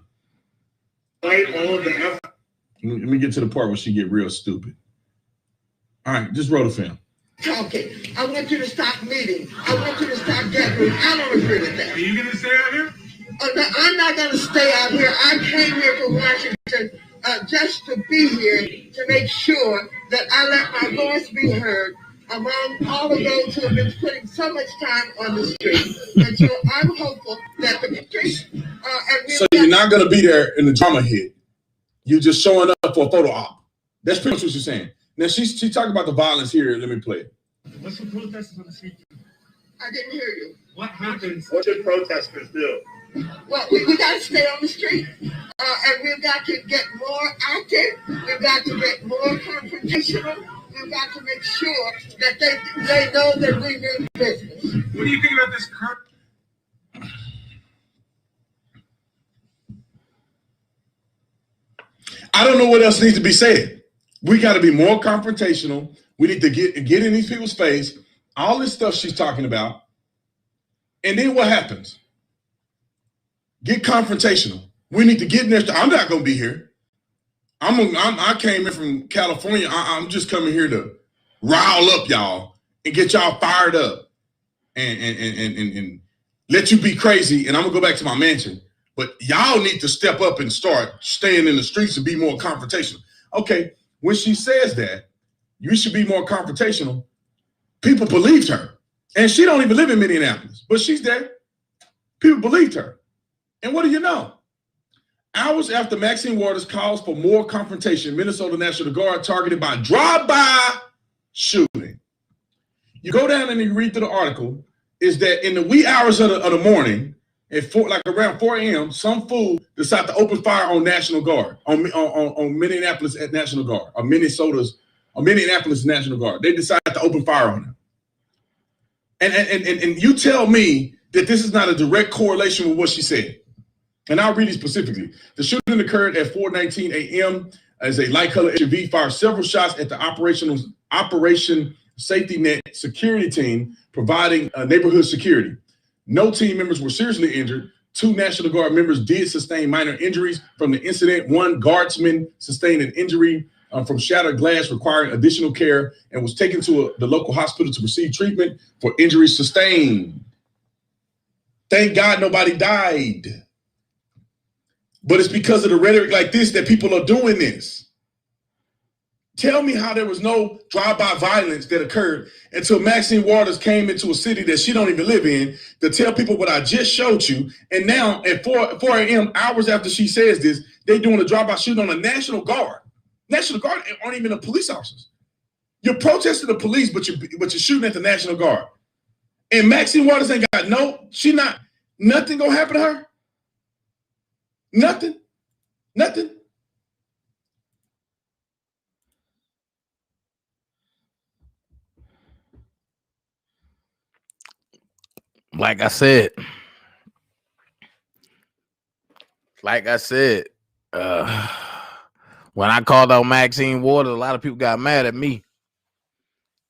Let me get to the part where she get real stupid. All right, just roll the film. Talking. I want you to stop meeting. I want you to stop gathering. I don't agree with that. Are you going to stay out here? No, I'm not going to stay out here. I came here from Washington just to be here to make sure that I let my voice be heard among all of those who have been spending so much time on the street. And so I'm hopeful that the street... So you're not going to be there in the drama hit. You're just showing up for a photo op. That's pretty much what she's saying. Now, she's talking about the violence here. Let me play it. What's the protesters on the street do? I didn't hear you. What happens? What should protesters do? Well, we got to stay on the street, and we've got to get more active. We've got to get more confrontational. We've got to make sure that they know that we mean business. What do you think about this current? I don't know what else needs to be said. We got to be more confrontational. We need to get in these people's face. All this stuff she's talking about. And then what happens? Get confrontational. We need to get in there. I'm not going to be here. I came in from California. I'm just coming here to rile up y'all and get y'all fired up and let you be crazy. And I'm going to go back to my mansion. But y'all need to step up and start staying in the streets and be more confrontational. Okay, when she says that, you should be more confrontational, people believed her. And she don't even live in Minneapolis, but she's there. People believed her. And what do you know? Hours after Maxine Waters calls for more confrontation, Minnesota National Guard targeted by drive-by shooting. You go down and you read through the article, is that in the wee hours of the morning, around 4 a.m., some fool decided to open fire on National Guard, on Minneapolis at National Guard, or Minneapolis National Guard. They decided to open fire on them. And you tell me that this is not a direct correlation with what she said. And I'll read it specifically. The shooting occurred at 4:19 a.m. as a light-colored SUV fired several shots at the Operation Safety Net security team providing neighborhood security. No team members were seriously injured. 2 National Guard members did sustain minor injuries from the incident. 1 guardsman sustained an injury from shattered glass requiring additional care and was taken to the local hospital to receive treatment for injuries sustained. Thank God nobody died. But it's because of the rhetoric like this that people are doing this. Tell me how there was no drive-by violence that occurred until Maxine Waters came into a city that she don't even live in to tell people what I just showed you. And now at 4 a.m., hours after she says this, they're doing a drive-by shooting on a National Guard. National Guard aren't even the police officers. You're protesting the police, but you're shooting at the National Guard. And Maxine Waters ain't got nothing gonna happen to her. Nothing. Like I said, when I called out Maxine Waters, a lot of people got mad at me.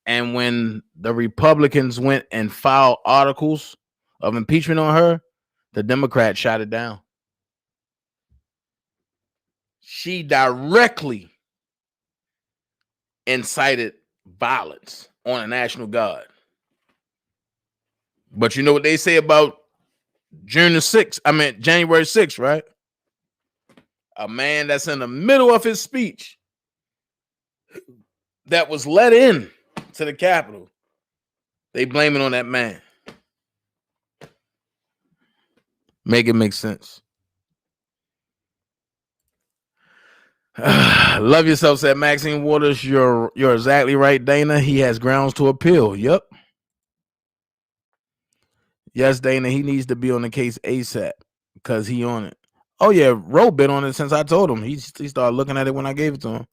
And when the Republicans went and filed articles of impeachment on her, the Democrats shot it down. She directly incited violence on a National Guard. But you know what they say about January 6th, right? A man that's in the middle of his speech that was let in to the Capitol. They blame it on that man. Make it make sense. Love yourself, said Maxine Waters. You're exactly right, Dana. He has grounds to appeal. Yep. Yes, Dana. He needs to be on the case ASAP because he on it. Oh yeah, Ro been on it since I told him. He started looking at it when I gave it to him.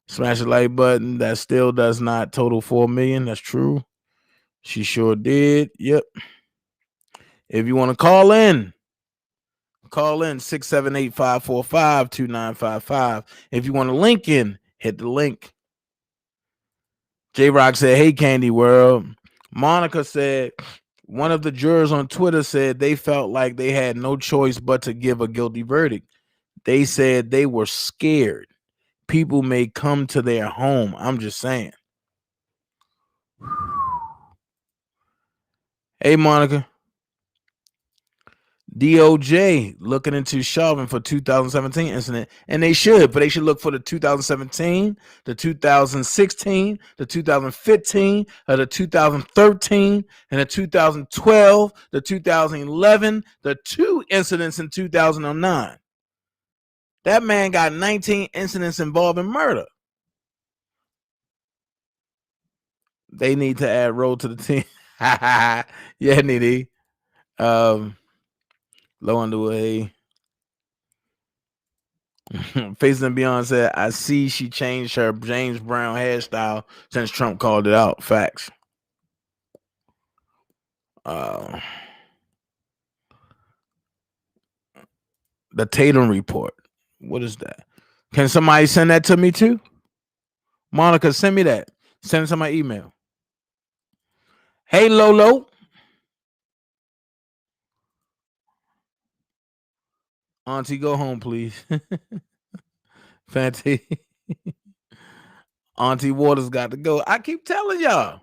Smash the like button. That still does not total 4 million. That's true. She sure did. Yep. If you want to call in 678-545-2955. If you want to link in, hit the link. J Rock said, "Hey, Candy World." Monica said, one of the jurors on Twitter said they felt like they had no choice but to give a guilty verdict. They said they were scared. People may come to their home. I'm just saying. Hey, Monica. DOJ looking into Chauvin for 2017 incident, and they should, but they should look for the 2017, the 2016, the 2015, the 2013, and the 2012, the 2011, the 2 incidents in 2009. That man got 19 incidents involving murder. They need to add Roe to the team. Yeah, Nidhi. Low underway. Facing and Beyond said, I see she changed her James Brown hairstyle since Trump called it out. Facts. The Tatum report. What is that? Can somebody send that to me too? Monica, send me that. Send it to my email. Hey, Lolo. Auntie, go home, please. Fancy. Auntie Waters got to go. I keep telling y'all.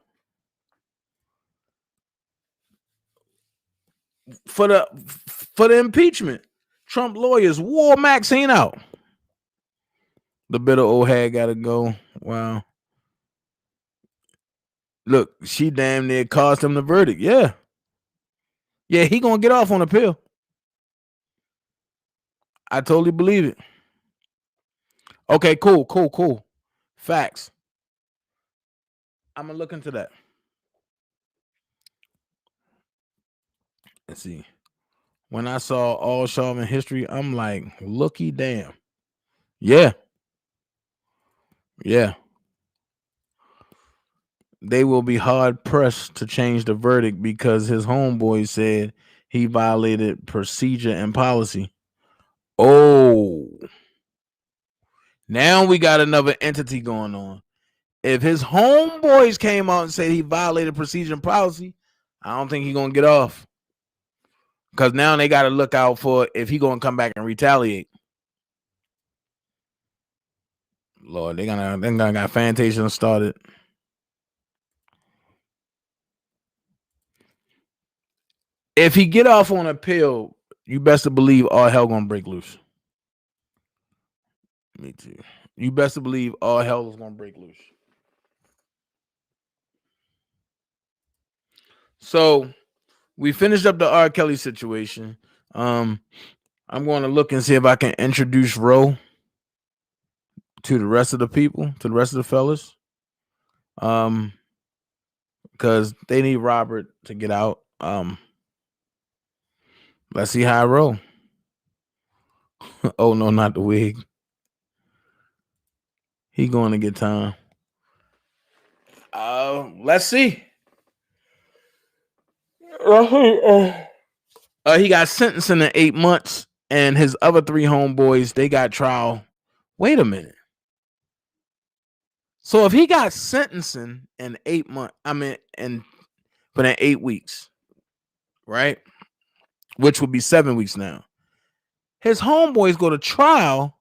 For the impeachment, Trump lawyers wore Maxine out. The bitter old hag got to go. Wow. Look, she damn near caused him the verdict. Yeah. Yeah, he gonna get off on appeal. I totally believe it. Okay, cool. Facts. I'm gonna look into that. Let's see. When I saw all Chauvin history, I'm like, looky damn. Yeah. They will be hard pressed to change the verdict because his homeboy said he violated procedure and policy. Oh. Now we got another entity going on. If his homeboys came out and said he violated procedure and policy, I don't think he's gonna get off. Because now they got to look out for if he gonna come back and retaliate. Lord, they gonna got Fantasia started. If he get off on appeal, you best to believe all hell gonna break loose. Me too. You best to believe all hell is gonna break loose. So we finished up the R. Kelly situation. I'm going to look and see if I can introduce Ro to the rest of the people, to the rest of the fellas. Because they need Robert to get out. Let's see how I roll. Oh no, not the wig. He going to get time. Let's see. He got sentenced in 8 months, and his other 3 homeboys, they got trial. Wait a minute. So if he got sentencing in 8 months, but in 8 weeks, right? Which would be 7 weeks now. His homeboys go to trial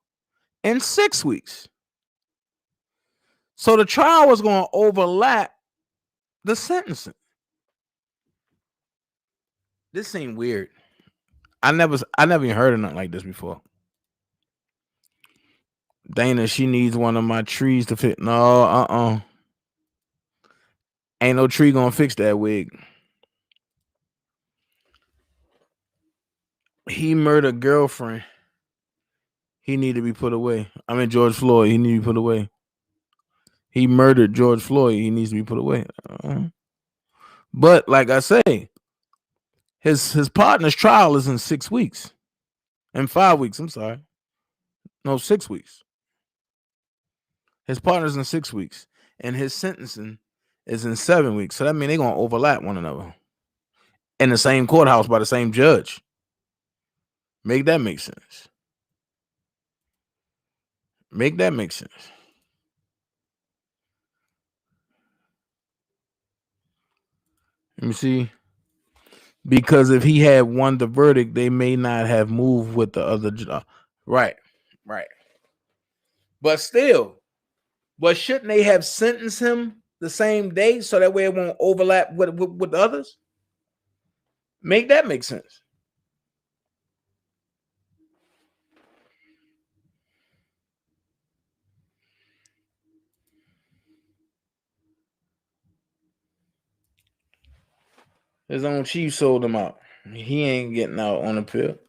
in 6 weeks. So the trial was going to overlap the sentencing. This seemed weird. I never even heard of nothing like this before. Dana, she needs one of my trees to fit. No, ain't no tree gonna fix that wig. He murdered girlfriend. He need to be put away. I mean, George Floyd. He need to be put away. He murdered George Floyd. He needs to be put away. But like I say, his partner's trial is in 6 weeks. In 5 weeks. I'm sorry. No, 6 weeks. His partner's in 6 weeks, and his sentencing is in 7 weeks. So that means they're gonna overlap one another in the same courthouse by the same judge. Make that make sense. Make that make sense. Let me see. Because if he had won the verdict, they may not have moved with the other judge. Right. But still, but shouldn't they have sentenced him the same day so that way it won't overlap with the others? Make that make sense. His own chief sold him out. He ain't getting out on appeal.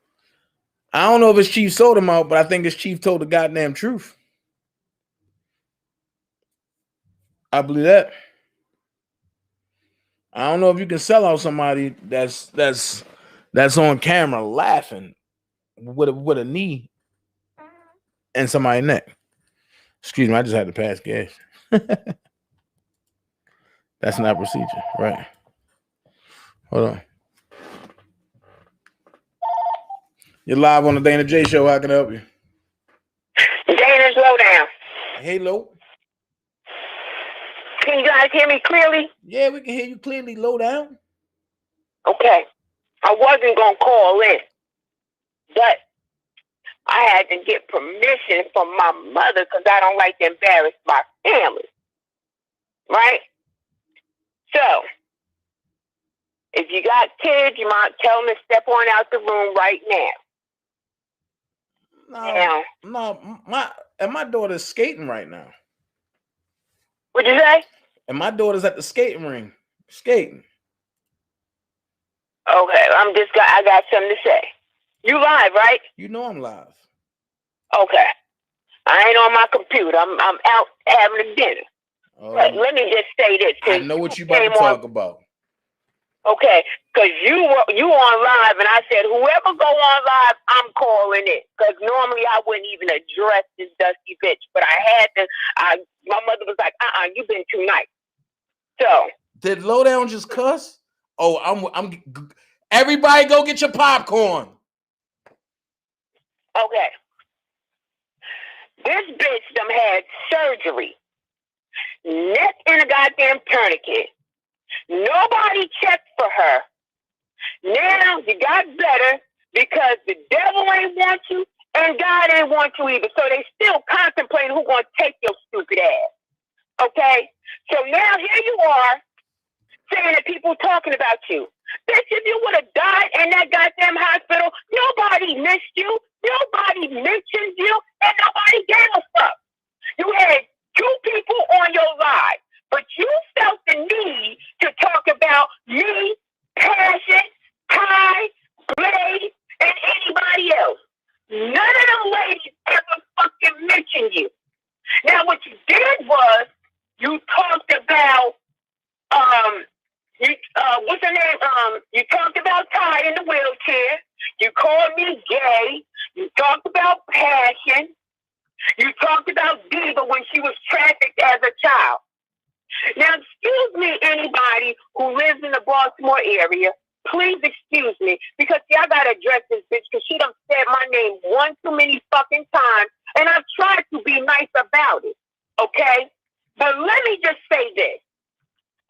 I don't know if his chief sold him out, but I think his chief told the goddamn truth. I believe that. I don't know if you can sell out somebody that's on camera laughing with a knee in somebody's neck. Excuse me, I just had to pass gas. That's not procedure, right? Hold on. You're live on the DanaJay show. How can I help you? Dana, slow down. Hey, Lo. Can you guys hear me clearly? Yeah, we can hear you clearly. Low down. Okay. I wasn't going to call in, but I had to get permission from my mother because I don't like to embarrass my family. Right? So, if you got kids, you might tell them to step on out the room right now. My daughter's skating right now. What'd you say? And my daughter's at the skating ring skating. Okay, I got something to say. You live, right? You know I'm live. Okay. I ain't on my computer. I'm out having a dinner. But let me just say this. I know what you about to talk about. Okay, because you on live, and I said, whoever go on live, I'm calling it. Because normally I wouldn't even address this dusty bitch, but I had to. My mother was like, you've been too nice. So. Did Lowdown just cuss? Oh, I'm. Everybody go get your popcorn. Okay. This bitch done had surgery. Neck in a goddamn tourniquet. Nobody checked for her. Now you got better because the devil ain't want you and God ain't want you either. So they still contemplating who's going to take your stupid ass. Okay? So now here you are saying that people talking about you. Bitch, if you would have died in that goddamn hospital, nobody missed you. Nobody mentioned you. And nobody gave a fuck. You had 2 people on your live. But you felt the need to talk about me, Passion, Ty, Blade, and anybody else. None of them ladies ever fucking mentioned you. Now, what you did was you talked about, what's her name? You talked about Ty in the wheelchair. You called me gay. You talked about Passion. You talked about Diva when she was trafficked as a child. Now, excuse me, anybody who lives in the Baltimore area, please excuse me, because see, I gotta address this bitch because she done said my name one too many fucking times, and I've tried to be nice about it, okay? But let me just say this,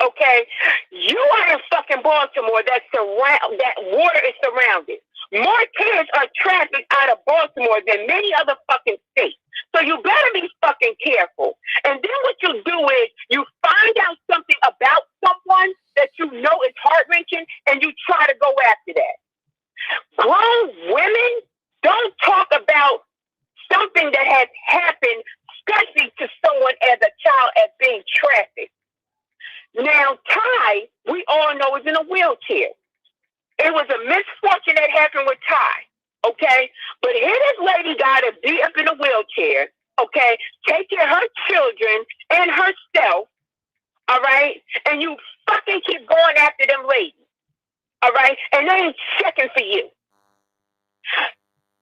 okay? You are in fucking Baltimore that water is surrounded. More kids are trafficked out of Baltimore than many other fucking states. So you better be fucking careful. And then what you do is you find out something about someone that you know is heart-wrenching and you try to go after that. Grown women don't talk about something that has happened, especially to someone as a child as being trafficked. Now, Ty, we all know, is in a wheelchair. It was a misfortune that happened with Ty, okay? But here this lady got to be up in a wheelchair, okay, take care of her children and herself, all right? And you fucking keep going after them ladies, all right? And they ain't checking for you.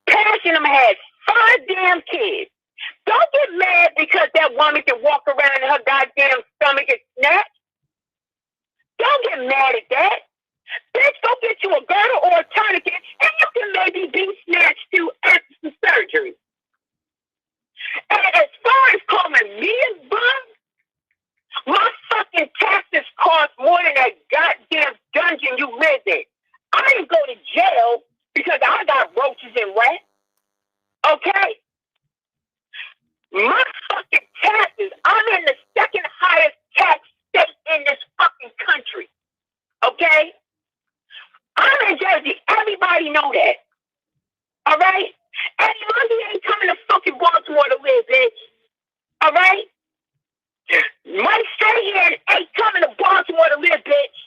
Passion them had 5 damn kids. Don't get mad because that woman can walk around and her goddamn stomach is snatched. Don't get mad at that. Bitch, go get you a girdle or a tourniquet and you can maybe be snatched too after some surgery. And as far as calling me a bum, my fucking taxes cost more than that goddamn dungeon you live in. I didn't go to jail because I got roaches and rats. Okay? My fucking taxes, I'm in the second highest tax state in this fucking country. Okay? I'm in Jersey. Everybody know that. All right? Eddie Lundy ain't coming to fucking Baltimore to live, bitch. All right? Mike Strahan ain't coming to Baltimore to live, bitch.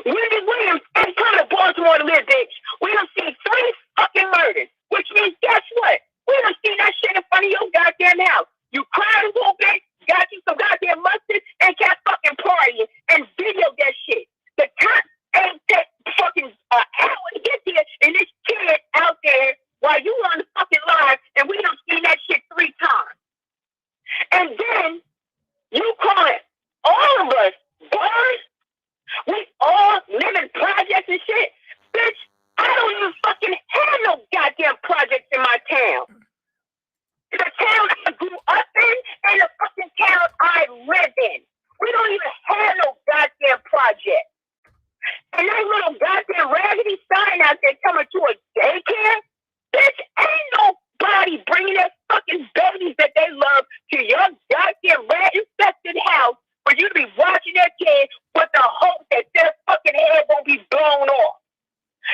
Wendy Williams ain't coming to Baltimore to live, bitch. We done seen 3 fucking murders, which means guess what? We done seen that shit in front of your goddamn house. You cried a little bit, got you some goddamn mustard, and kept fucking partying and videoed that shit. The cops ain't take fucking hour to get there, and this kid out there while you on the fucking line, and we done seen that shit 3 times. And then you calling all of us boys? We all live in projects and shit? Bitch, I don't even fucking have no goddamn projects in my town. The town I grew up in and the fucking town I live in. We don't even have no goddamn project. And that little goddamn raggedy sign out there coming to a daycare? Bitch, ain't nobody bringing their fucking babies that they love to your goddamn rat-infested house for you to be watching their kid with the hope that their fucking head won't be blown off.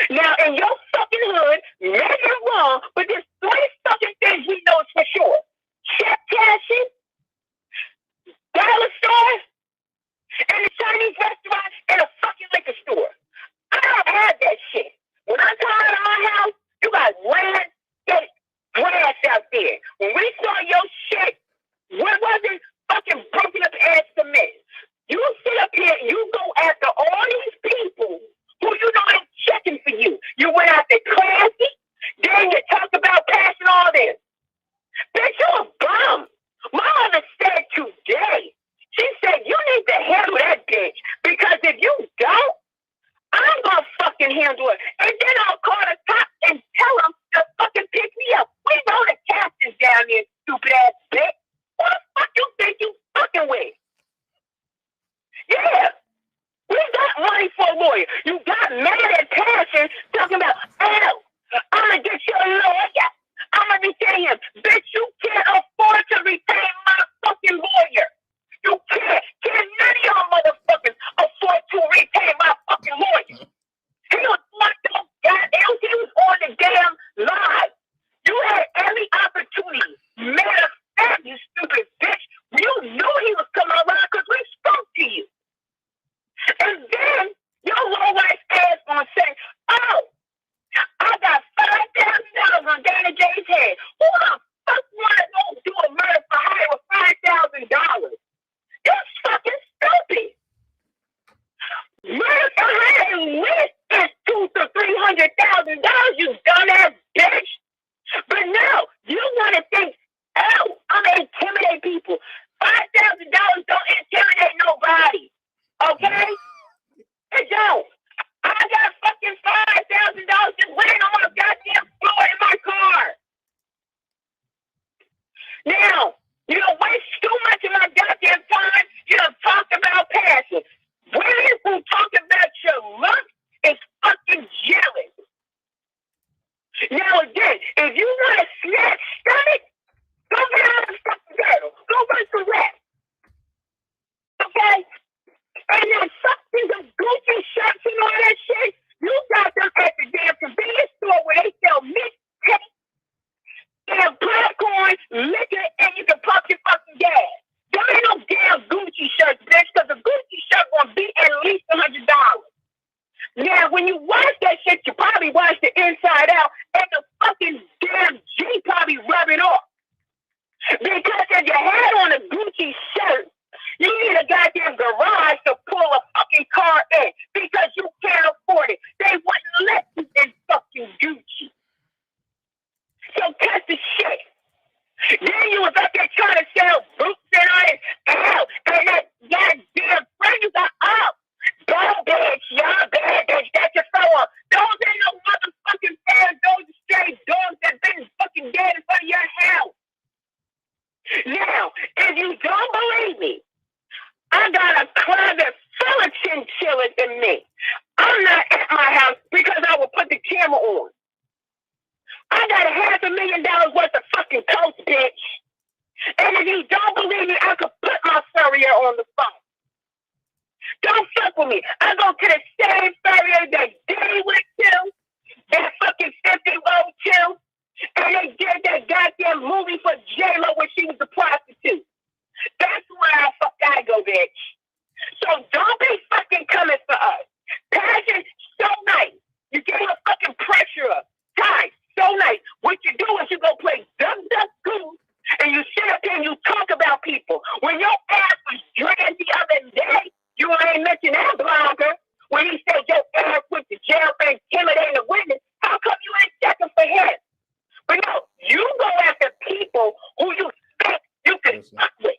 Now, in your fucking hood, maybe I'm wrong, but there's 3 fucking things we know for sure. Check cashing, dollar store, and a Chinese restaurant, and a fucking liquor store. I don't have that shit. When I come out of my house, you got landscape grass out there. When we saw your shit, what was it? Fucking broken up ass cement. You sit up here and you go after all these people who you know ain't checking for you. You went after Classy, then you talk about passing all this. Bitch, you a bum. My mother said today, she said, you need to handle that bitch, because if you don't, I'm gonna fucking handle it. And then I'll call the cops and tell them to fucking pick me up. We know the captain's down there, stupid ass bitch. What the fuck you think garage to pull a fucking car in because you can't afford it. They wouldn't let you in fucking Gucci. So cut the shit. Then you was up there trying to sell boots and all this. Ow, and that goddamn friend you got up. Bad bitch, y'all bad bitch, that's your phone. Those ain't no motherfucking fans. Those are straight dogs that been fucking dead in front of your house. Now, if you don't believe me, I got a closet full of chinchillas in me. I'm not at my house because I will put the camera on. I got $500,000 worth of fucking coats, bitch. And if you don't believe me, I could put my furrier on the phone. Don't fuck with me. I go to the same furrier that Diddy went to, that fucking 50-year-old too, and they did that goddamn movie for J-Lo when she was a prostitute. That's where I go, bitch. So don't be fucking coming for us. Passion, so nice. You give a fucking pressure up. Guys, so nice. What you do is you go play Duck, Duck, Goose, and you sit up here and you talk about people. When your ass was dragged the other day, you ain't mention that blogger when he said your ass went to jail for intimidating a witness. How come you ain't checking for him? But no, you go after people who you think you can fuck with.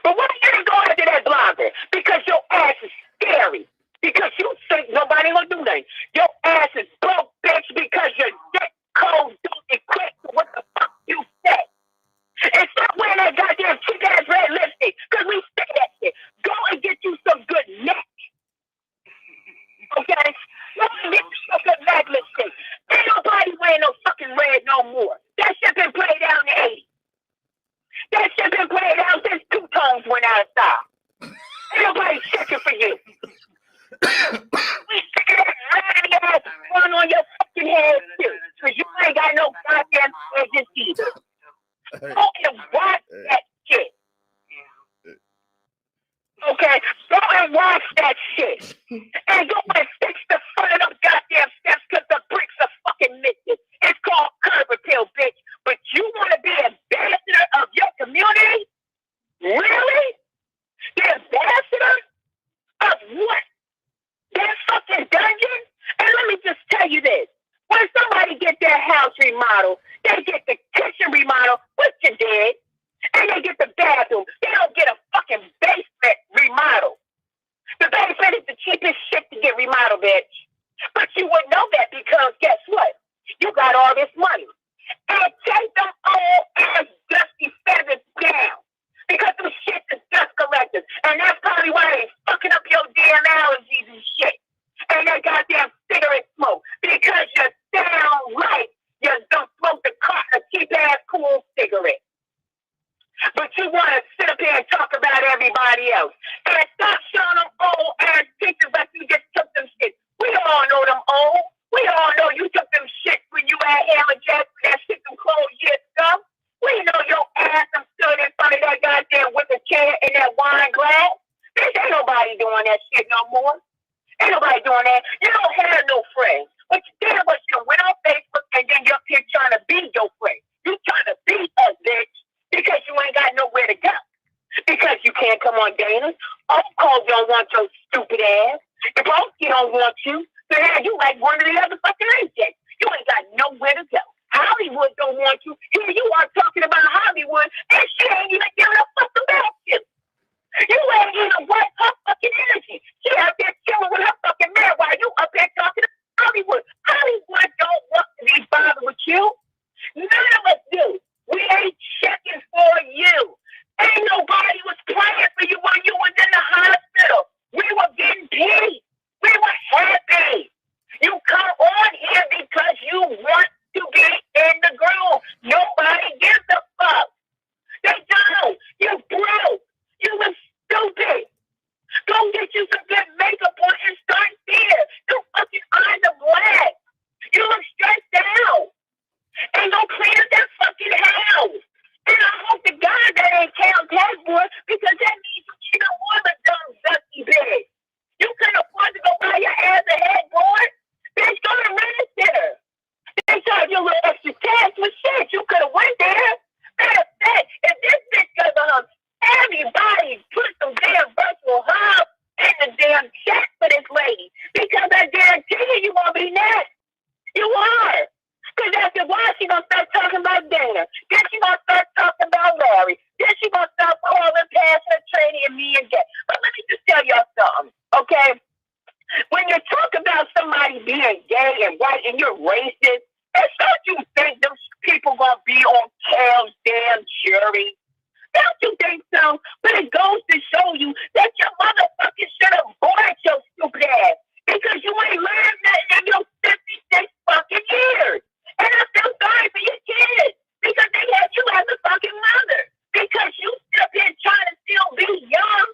But why you didn't go after that blogger? Because your ass is scary. Because you think nobody gonna do nothing. Your ass is broke, bitch, because your dick code don't equate to what the fuck you say. And stop wearing that goddamn cheap-ass red lipstick, because we say that shit. Go and get you some good neck. Okay? Go and get you some good neck lipstick. Ain't nobody wearing no fucking red no more. That shit been played out in the 80s. That shit been played out since two-tones went out of style. Ain't nobody checking for you. We sick of that raggedy ass one on your fucking head too. Cause you ain't got no goddamn edges either. Go and watch that shit. Okay? Go and watch that shit. And go and fix the front of them goddamn steps cause the bricks are fucking missing. It's called curb appeal, bitch. But you wanna be ambassador of your community? Really? The ambassador of what? That fucking dungeon? And let me just tell you this. When somebody get their house remodeled, they get the kitchen remodeled, which you did, and they get the bathroom. They don't get a fucking basement remodeled. The basement is the cheapest shit to get remodeled, bitch. But you wouldn't know that because guess what? You got all this money. And take them old ass dusty feathers down. Because them shit is dust collectors. And that's probably why they fucking up your damn allergies and shit. And that goddamn cigarette smoke. Because you sound right. You don't smoke the carton of cheap-ass cool cigarette. But you want to sit up here and talk about everybody else. And stop showing them old-ass pictures like you just took them shit. We all know them old. We all know you took them shit when you had Hammer Jack when that shit them cold years ago. We know your ass I'm stood in front of that goddamn wicker chair in that wine glass. Bitch, ain't nobody doing that shit no more. Ain't nobody doing that. You don't have no friends. What you did was you went on Facebook and then you're up here trying to be your friend. You trying to be us, bitch, because you ain't got nowhere to go. Because you can't come on Dana. Uncle don't want your stupid ass. The Broski don't want you. So now you like one of the other fucking agents. You ain't got nowhere to go. Hollywood don't want you. Here you are talking about Hollywood, and she ain't even giving a fuck about you. You ain't even worth her fucking energy. She out there chilling with her fucking man while you up there talking to Hollywood. Hollywood don't want to be bothered with you. None of us do. We ain't checking for you. Ain't nobody was praying for you when you was in the hospital. We were getting paid. We were happy. You come on here because you want to be in the groove. Nobody and you're racist. And don't you think them people gonna be on Kell's damn jury? Don't you think so? But it goes to show you that your motherfucker should have bought your stupid ass because you ain't learned nothing in your 56 fucking years. And I feel sorry for your kids because they had you as a fucking mother because you sit up here trying to still be young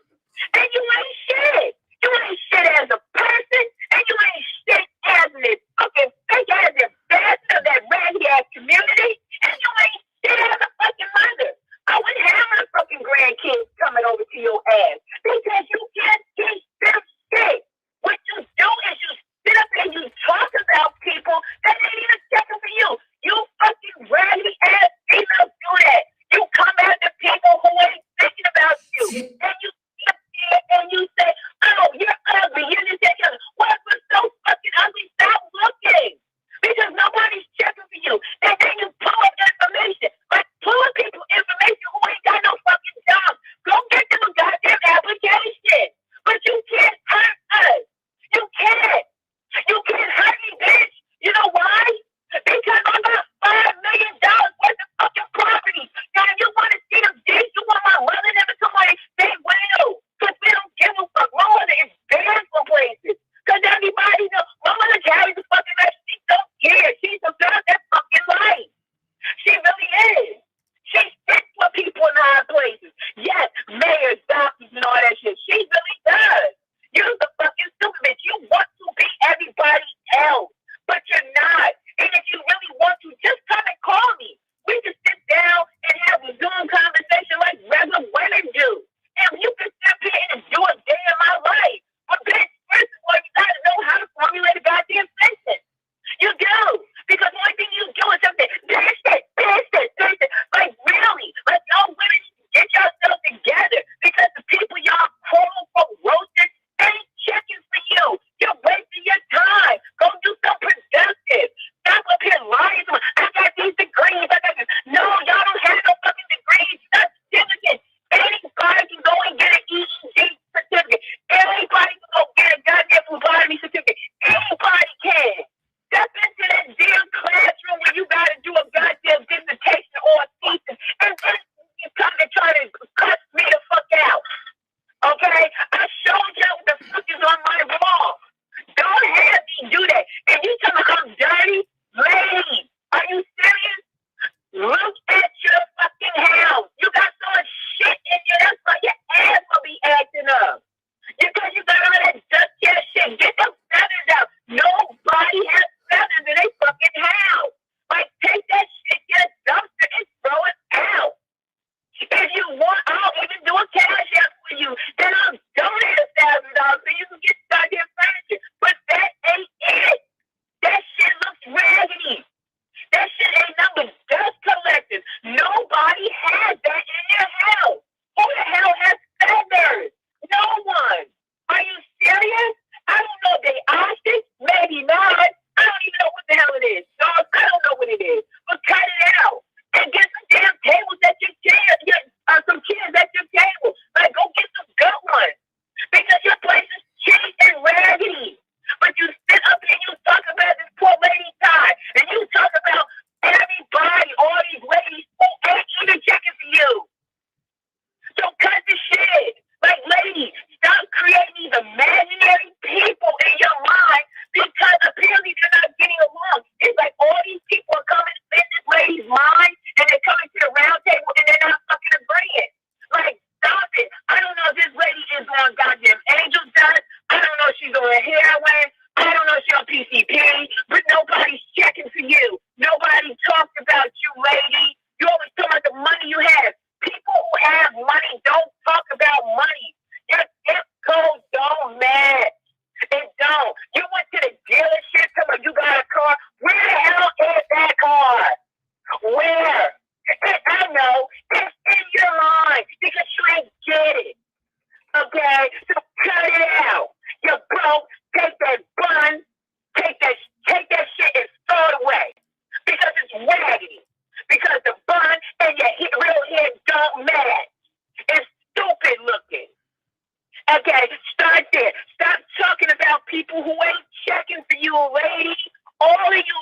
and you ain't shit. You ain't shit as a person and you ain't shit as an fucking fake ass ambassador of that raggy ass community and you ain't shit as a fucking mother. I wouldn't have my fucking grandkids coming over to your ass because you can't teach them shit. What you do is you sit up and you talk about people that ain't even checking for you. You fucking raggedy ass females do that. You come after people who ain't thinking about you. And you sit there and you say, oh, you're ugly, you're this, that, other. What was so fucking ugly? Stop looking. Because nobody's checking for you. And then you pull up information. Like pulling people information who ain't got no fucking job. Go get them a goddamn application. But you can't hurt us. You can't. You can't hurt me, bitch. You know why? Because I got $5 million worth of fucking property. Now, if you want to see them dick, you want my mother never come on, they will. Because we don't give a fuck. My mother is banned from places. Because everybody knows my mother carries the fucking life. She don't care. She's about that fucking life. She really is. She sits with people in high places. Yes, mayors, doctors, and all that shit. She really does. You're the fucking stupid bitch. You want to be everybody else, but you're not. And if you really want to, just come and call me. We can sit down and have a Zoom conversation like regular women do. And you can sit here and do a day in my life. But bitch, first of all, you gotta know how to formulate a goddamn sentence. You do. Because the only thing you do is something, this it. Like really, like y'all women need to get yourself together. Because the people y'all quote unquote roasted ain't checking for you. You're wasting your time. Go do something productive. Stop up here lying to me. I got these degrees. I got this. No, y'all don't have no fucking degrees. That's certificate. Anybody can go and get an EEG certificate. Anybody can go get a goddamn phlebotomy certificate. Anybody can. Step into that damn classroom where you gotta do a goddamn dissertation or a thesis, and then you come and try to cuss me the fuck out. Okay? I showed you what the fuck is on my wall. Don't have me do that. And you tell me I'm dirty? Lady, are you serious? Look at your fucking house. You got so much shit in you. That's why your ass will be acting up. Because you got all that dusty ass shit. Get them feathers out. Nobody has feathers in their fucking house. Like, take that shit, get a dumpster, and throw it out. If you want, I'll even do a cash app for you. Then I'll donate $1,000 so you can get goddamn furniture. But that ain't it. That shit looks raggedy. That shit ain't nothing but dust collectors. Nobody has that in their house. Who the hell has feathers? No one. Are you serious? I don't know if they ostrich. Maybe not. I don't even know what the hell it is. Dog, I don't know what it is. But cut it out. And get some damn tables at your chair. Some chairs at your table. Like, go get some good ones. Because your place is cheap and raggedy. But you sit up and you talk about this poor lady tie. And you talk about everybody, all these ladies who ain't even checking for you. So cut the shit. Like, ladies, stop creating these imaginary people in your mind because apparently they're not getting along. It's like all these people are coming in this lady's mind and they're coming to the round table and they're not fucking agreeing. Like, stop it. I don't know if this lady is on goddamn angel dust. I don't know if she's on heroin. I don't know if she's on PCP, but nobody's checking for you. Nobody talks about you, lady. You always talk about the money you have. People who have money don't talk about money. Your zip code don't match. It don't. You went to the dealership, somebody, you got a car. Where the hell is that car? Where? I know. It's in your mind because you ain't get it. Okay? So cut it out. You're broke. Take that bun. Take that shit and throw it away. Because it's raggedy. Because the bun and your real hair don't match. It's stupid looking. Okay, start there. Stop talking about people who ain't checking for you, lady. All of you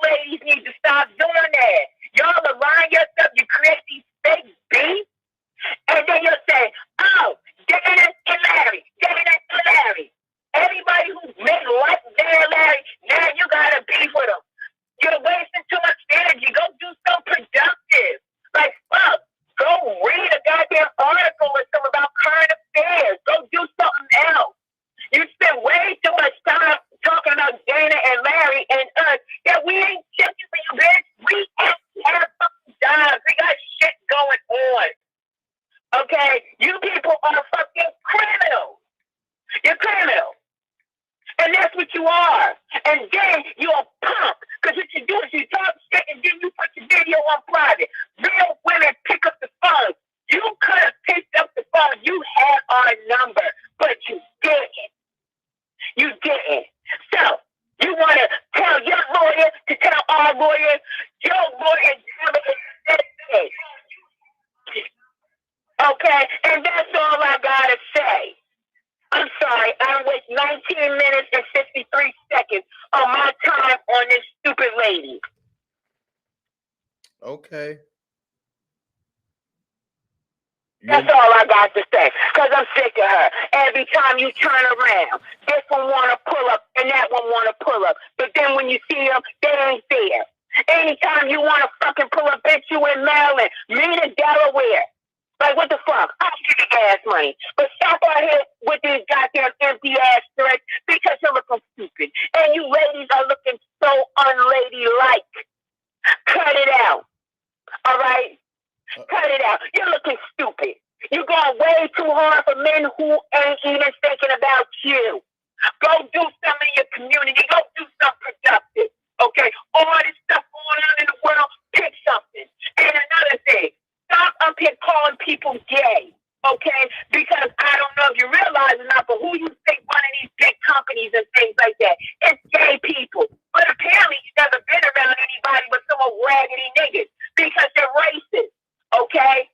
private. Real women pick up the phone. You could have picked up the phone. You had our number, but you didn't. You didn't. So you want to tell your lawyer to tell our lawyer. Your lawyer never existed. Okay, and that's all I gotta say. I'm sorry, I waste 19 minutes and 53 seconds of my time on this stupid lady. Okay. That's all I got to say, because I'm sick of her. Every time you turn around, this one want to pull up and that one want to pull up. But then when you see them, they ain't there. Anytime you want to fucking pull up, bitch, you in Maryland, me in Delaware. Like, what the fuck? I'll give you gas money. But stop out here with these goddamn empty-ass threats because you're looking stupid. And you ladies are looking so unladylike. Cut it out. All right? Cut it out. You're looking stupid. You're going way too hard for men who ain't even thinking about you. Go do something in your community. Go do something productive. Okay? All this stuff going on in the world, pick something. And another thing, stop up here calling people gay. Okay? Because I don't know if you realize or not, but who you think running these big companies and things like that? It's gay people. But apparently you've never been around anybody but some old raggedy niggas because they're racist. Okay?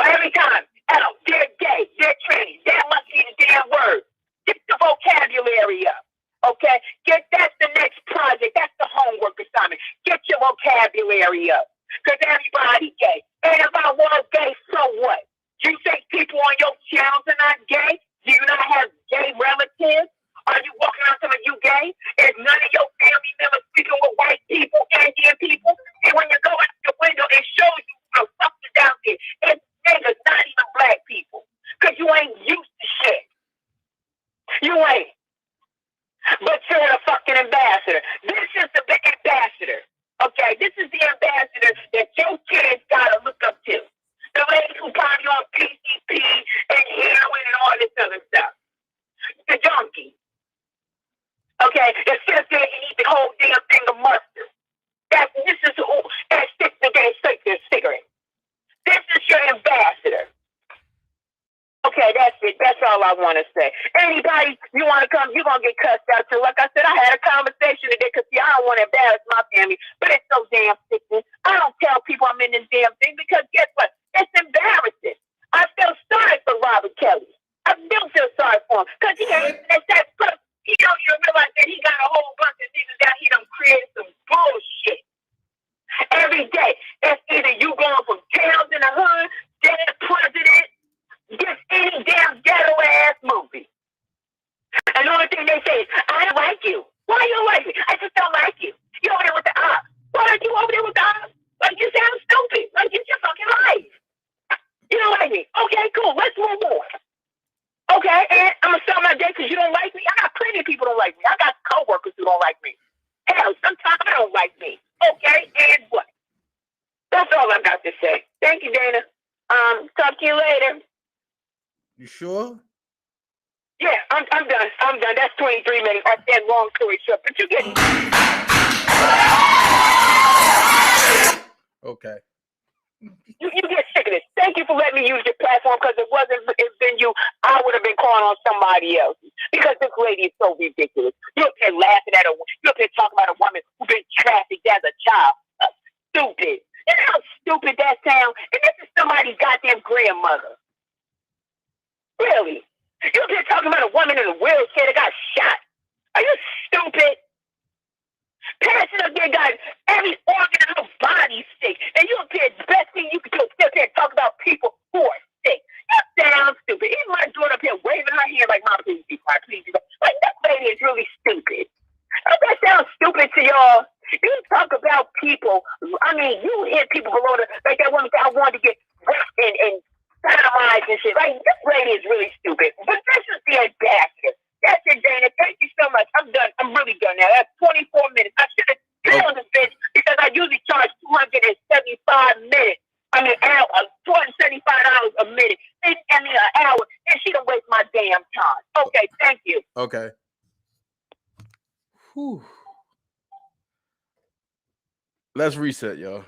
Every time, oh, they're gay, they're trans, that must be the damn word. Get the vocabulary up. Okay? That's the next project. That's the homework assignment. Get your vocabulary up. Because everybody gay. And if I was gay, so what? You think people on your channels are not gay? Do you not have gay relatives? Are you walking around telling you gay? Is none of your family members speaking with white people, Indian people? And when you go out the window, it shows you the fuck is out there. It's niggas, not even black people. Because you ain't used to shit. You ain't. But you're a fucking ambassador. This is the big ambassador. Okay, this is the ambassador that your kids gotta look up to. The lady who party on PCP and heroin and all this other stuff. The junkie. Okay, that sits there and eat the whole damn thing of mustard. This is who that sticks the damn cigarette. This is your ambassador. Okay, that's it. That's all I want to say. Anybody, you want to come, you're going to get cussed out too. Like I said, I had a conversation today because, see, I don't want to embarrass my family, but it's so damn sickening. I don't tell people I'm in this damn thing because guess what? It's embarrassing. I feel sorry for Robert Kellz. I still feel sorry for him because he ain't that person. He don't even realize that he got a whole bunch of niggas out here that created some bullshit. Every day, it's either you going from jails in the hood, dead president, just any damn ghetto ass movie. And the only thing they say is, I don't like you. Why you don't like me? I just don't like you. You over there with the ops. Why aren't you over there with the ops? Like you sound stupid. Like it's your fucking life. You don't like me. Okay, cool. Let's move on. Okay, and I'm gonna start my day because you don't like me. I got plenty of people who don't like me. I got coworkers who don't like me. Hell, sometimes I don't like me. Okay, and what? That's all I got to say. Thank you, Dana. Talk to you later. You sure? Yeah, I'm done. I'm done. That's 23 minutes. I said long story short, but you get it. Okay. You get sick of this. Thank you for letting me use your platform because it's been you, I would have been calling on somebody else because this lady is so ridiculous. You're up here laughing at her. You're up here talking about a woman who's been trafficked as a child. Stupid. You know how stupid that sounds? And this is somebody's goddamn grandmother. Really? You're up here talking about a woman in a wheelchair that got shot. Are you stupid? Passing up there got every organ in her body sick. And you up here, the best thing you can do is sit up here and talk about people who are sick. You sound stupid. Even my daughter up here waving her hand like, Mom, please be quiet, please be quiet. Like, that lady is really stupid. Don't that sound stupid to y'all? You talk about people, I mean, you hear people below the, like that woman said, I wanted to get wrecked and sodomized and shit. Like, this lady is really stupid. But this is the ambassador. That's it, Dana. Thank you so much. I'm done. I'm really done now. That's 24 minutes. I should have killed this bitch because I usually charge $275 minutes. I mean, $275 a minute. And, I mean, an hour. And she don't waste my damn time. Okay, thank you. Okay. Whew. Let's reset, y'all.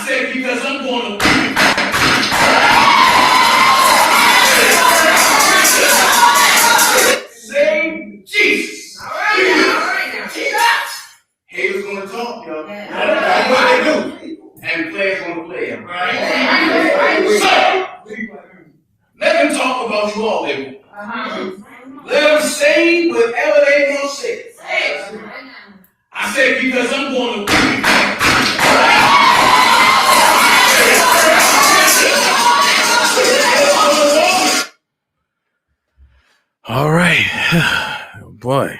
said because I'm going to say Jesus. All right. Haters gonna talk, y'all. That's what they do. And players gonna play. Right. So let them talk about you all they want. Let them say whatever they want to say. I said because I'm going to All right. Boy,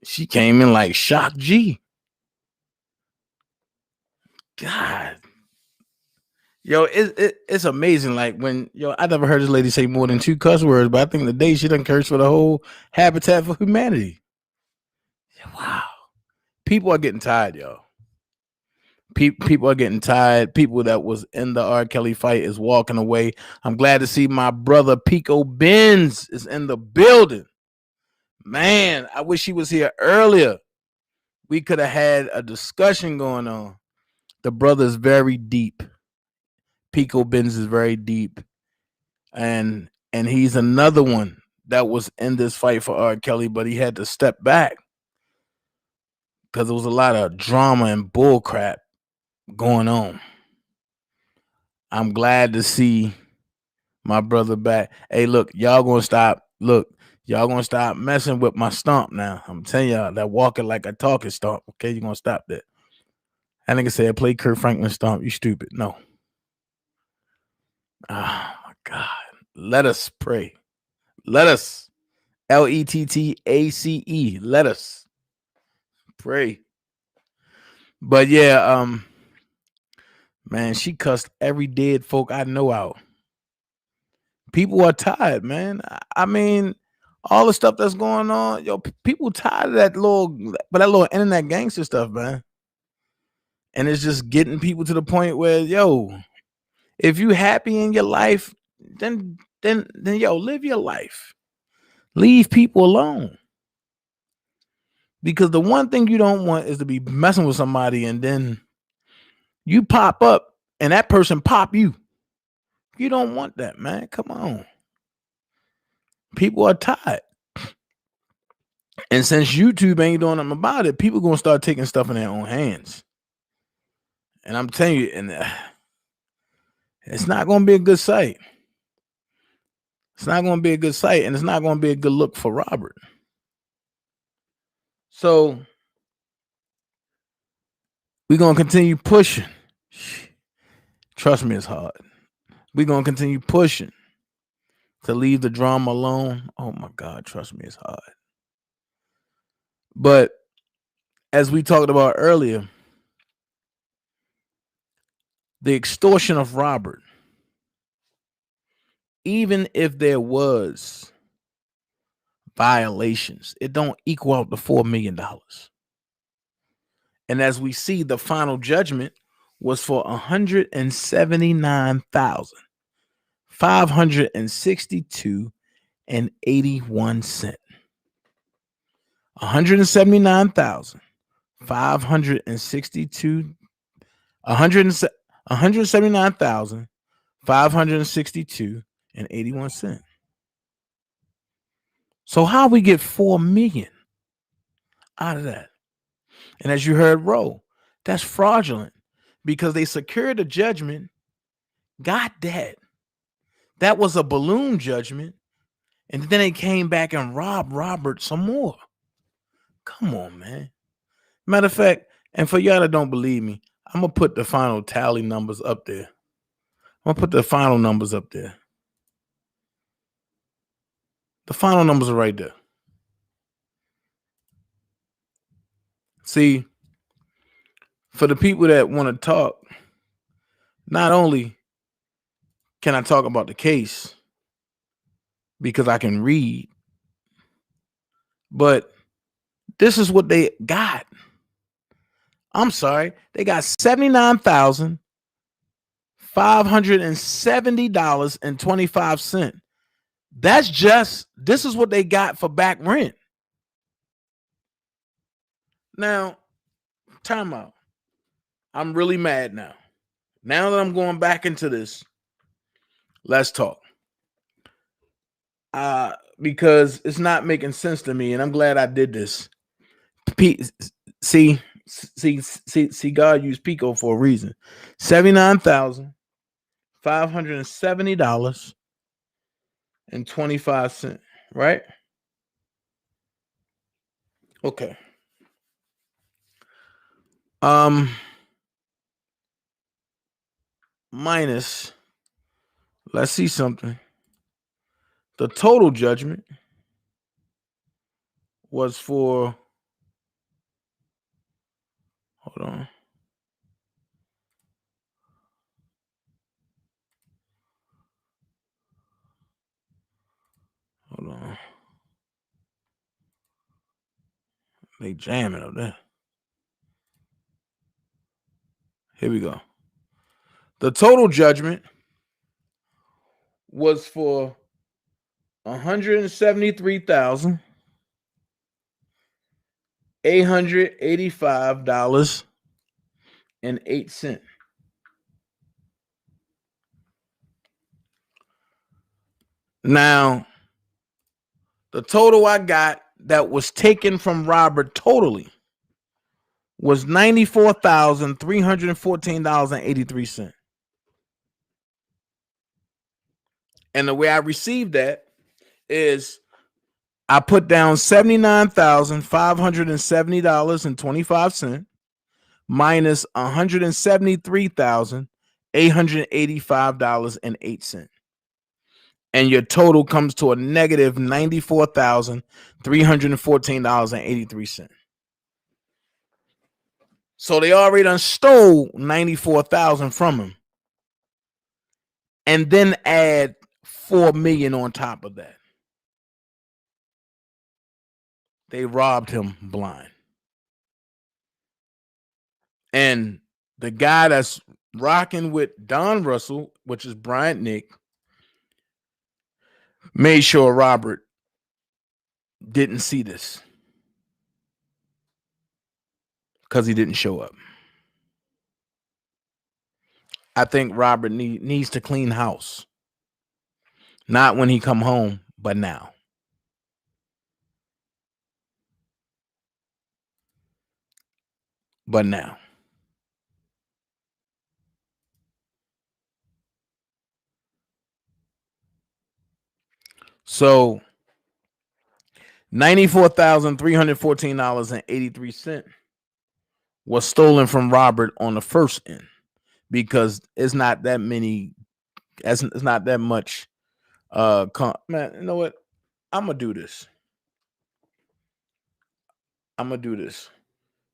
she came in like Shock G. God. Yo, it's amazing. Like when, I never heard this lady say more than 2 cuss words, but I think today she done cursed for the whole Habitat for Humanity. Wow. People are getting tired, y'all. People are getting tired. People that was in the R. Kelly fight is walking away. I'm glad to see my brother Pico Benz is in the building. Man, I wish he was here earlier. We could have had a discussion going on. The brother's very deep. Pico Benz is very deep. And he's another one that was in this fight for R. Kelly, but he had to step back because there was a lot of drama and bull crap going on. I'm glad to see my brother back. Hey, look, y'all gonna stop. Look, y'all gonna stop messing with my stomp now. I'm telling y'all that walking like a talking stomp. Okay, you're gonna stop that. That nigga said play Kurt Franklin stomp. You stupid. No. Oh my God. Let us pray. Let us. LETTACE. Let us pray. But yeah, man, she cussed every dead folk I know out. People are tired, man. I mean, all the stuff that's going on, yo, people tired of that little internet gangster stuff, man. And it's just getting people to the point where, yo, if you happy in your life, then yo, live your life. Leave people alone. Because the one thing you don't want is to be messing with somebody and then you pop up and that person pop you. You don't want that, man. Come on. People are tired. And since YouTube ain't doing nothing about it, people gonna start taking stuff in their own hands. And I'm telling you, and it's not gonna be a good sight. It's not gonna be a good sight, and it's not gonna be a good look for Robert. So we're gonna continue pushing. Trust me, it's hard. We're gonna continue pushing to leave the drama alone. Oh my God, trust me, it's hard. But as we talked about earlier, the extortion of Robert, even if there was violations, it don't equal out to $4 million. And as we see, the final judgment was for $179,562.81. $179,562.81. So how we get $4 million out of that? And as you heard Ro, that's fraudulent because they secured a judgment, got that. That was a balloon judgment. And then they came back and robbed Robert some more. Come on, man. Matter of fact, and for y'all that don't believe me, I'm going to put the final tally numbers up there. I'm going to put the final numbers up there. The final numbers are right there. See, for the people that want to talk, not only can I talk about the case because I can read, but this is what they got. I'm sorry, they got $79,570.25. This is what they got for back rent. Now, time out. I'm really mad now. Now that I'm going back into this, let's talk. Because it's not making sense to me, and I'm glad I did this. See, God used Pico for a reason. $79,570.25, right? Okay. Minus, let's see something. The total judgment was for, hold on. Hold on. They jamming up there. Here we go. The total judgment was for $173,885.08. Now, the total I got that was taken from Robert totally was $94,314.83. And the way I received that is I put down $79,570.25 minus $173,885.08. And your total comes to a negative $94,314.83. So they already done stole $94,000 from him, and then add $4 million on top of that. They robbed him blind. And the guy that's rocking with Don Russell, which is Bryant Nick, made sure Robert didn't see this because he didn't show up. I think Robert needs to clean house. Not when he come home, but now. But now. So $94,314.83 was stolen from Robert on the first end, because it's not that many. It's not that much. Man, you know what? I'm gonna do this.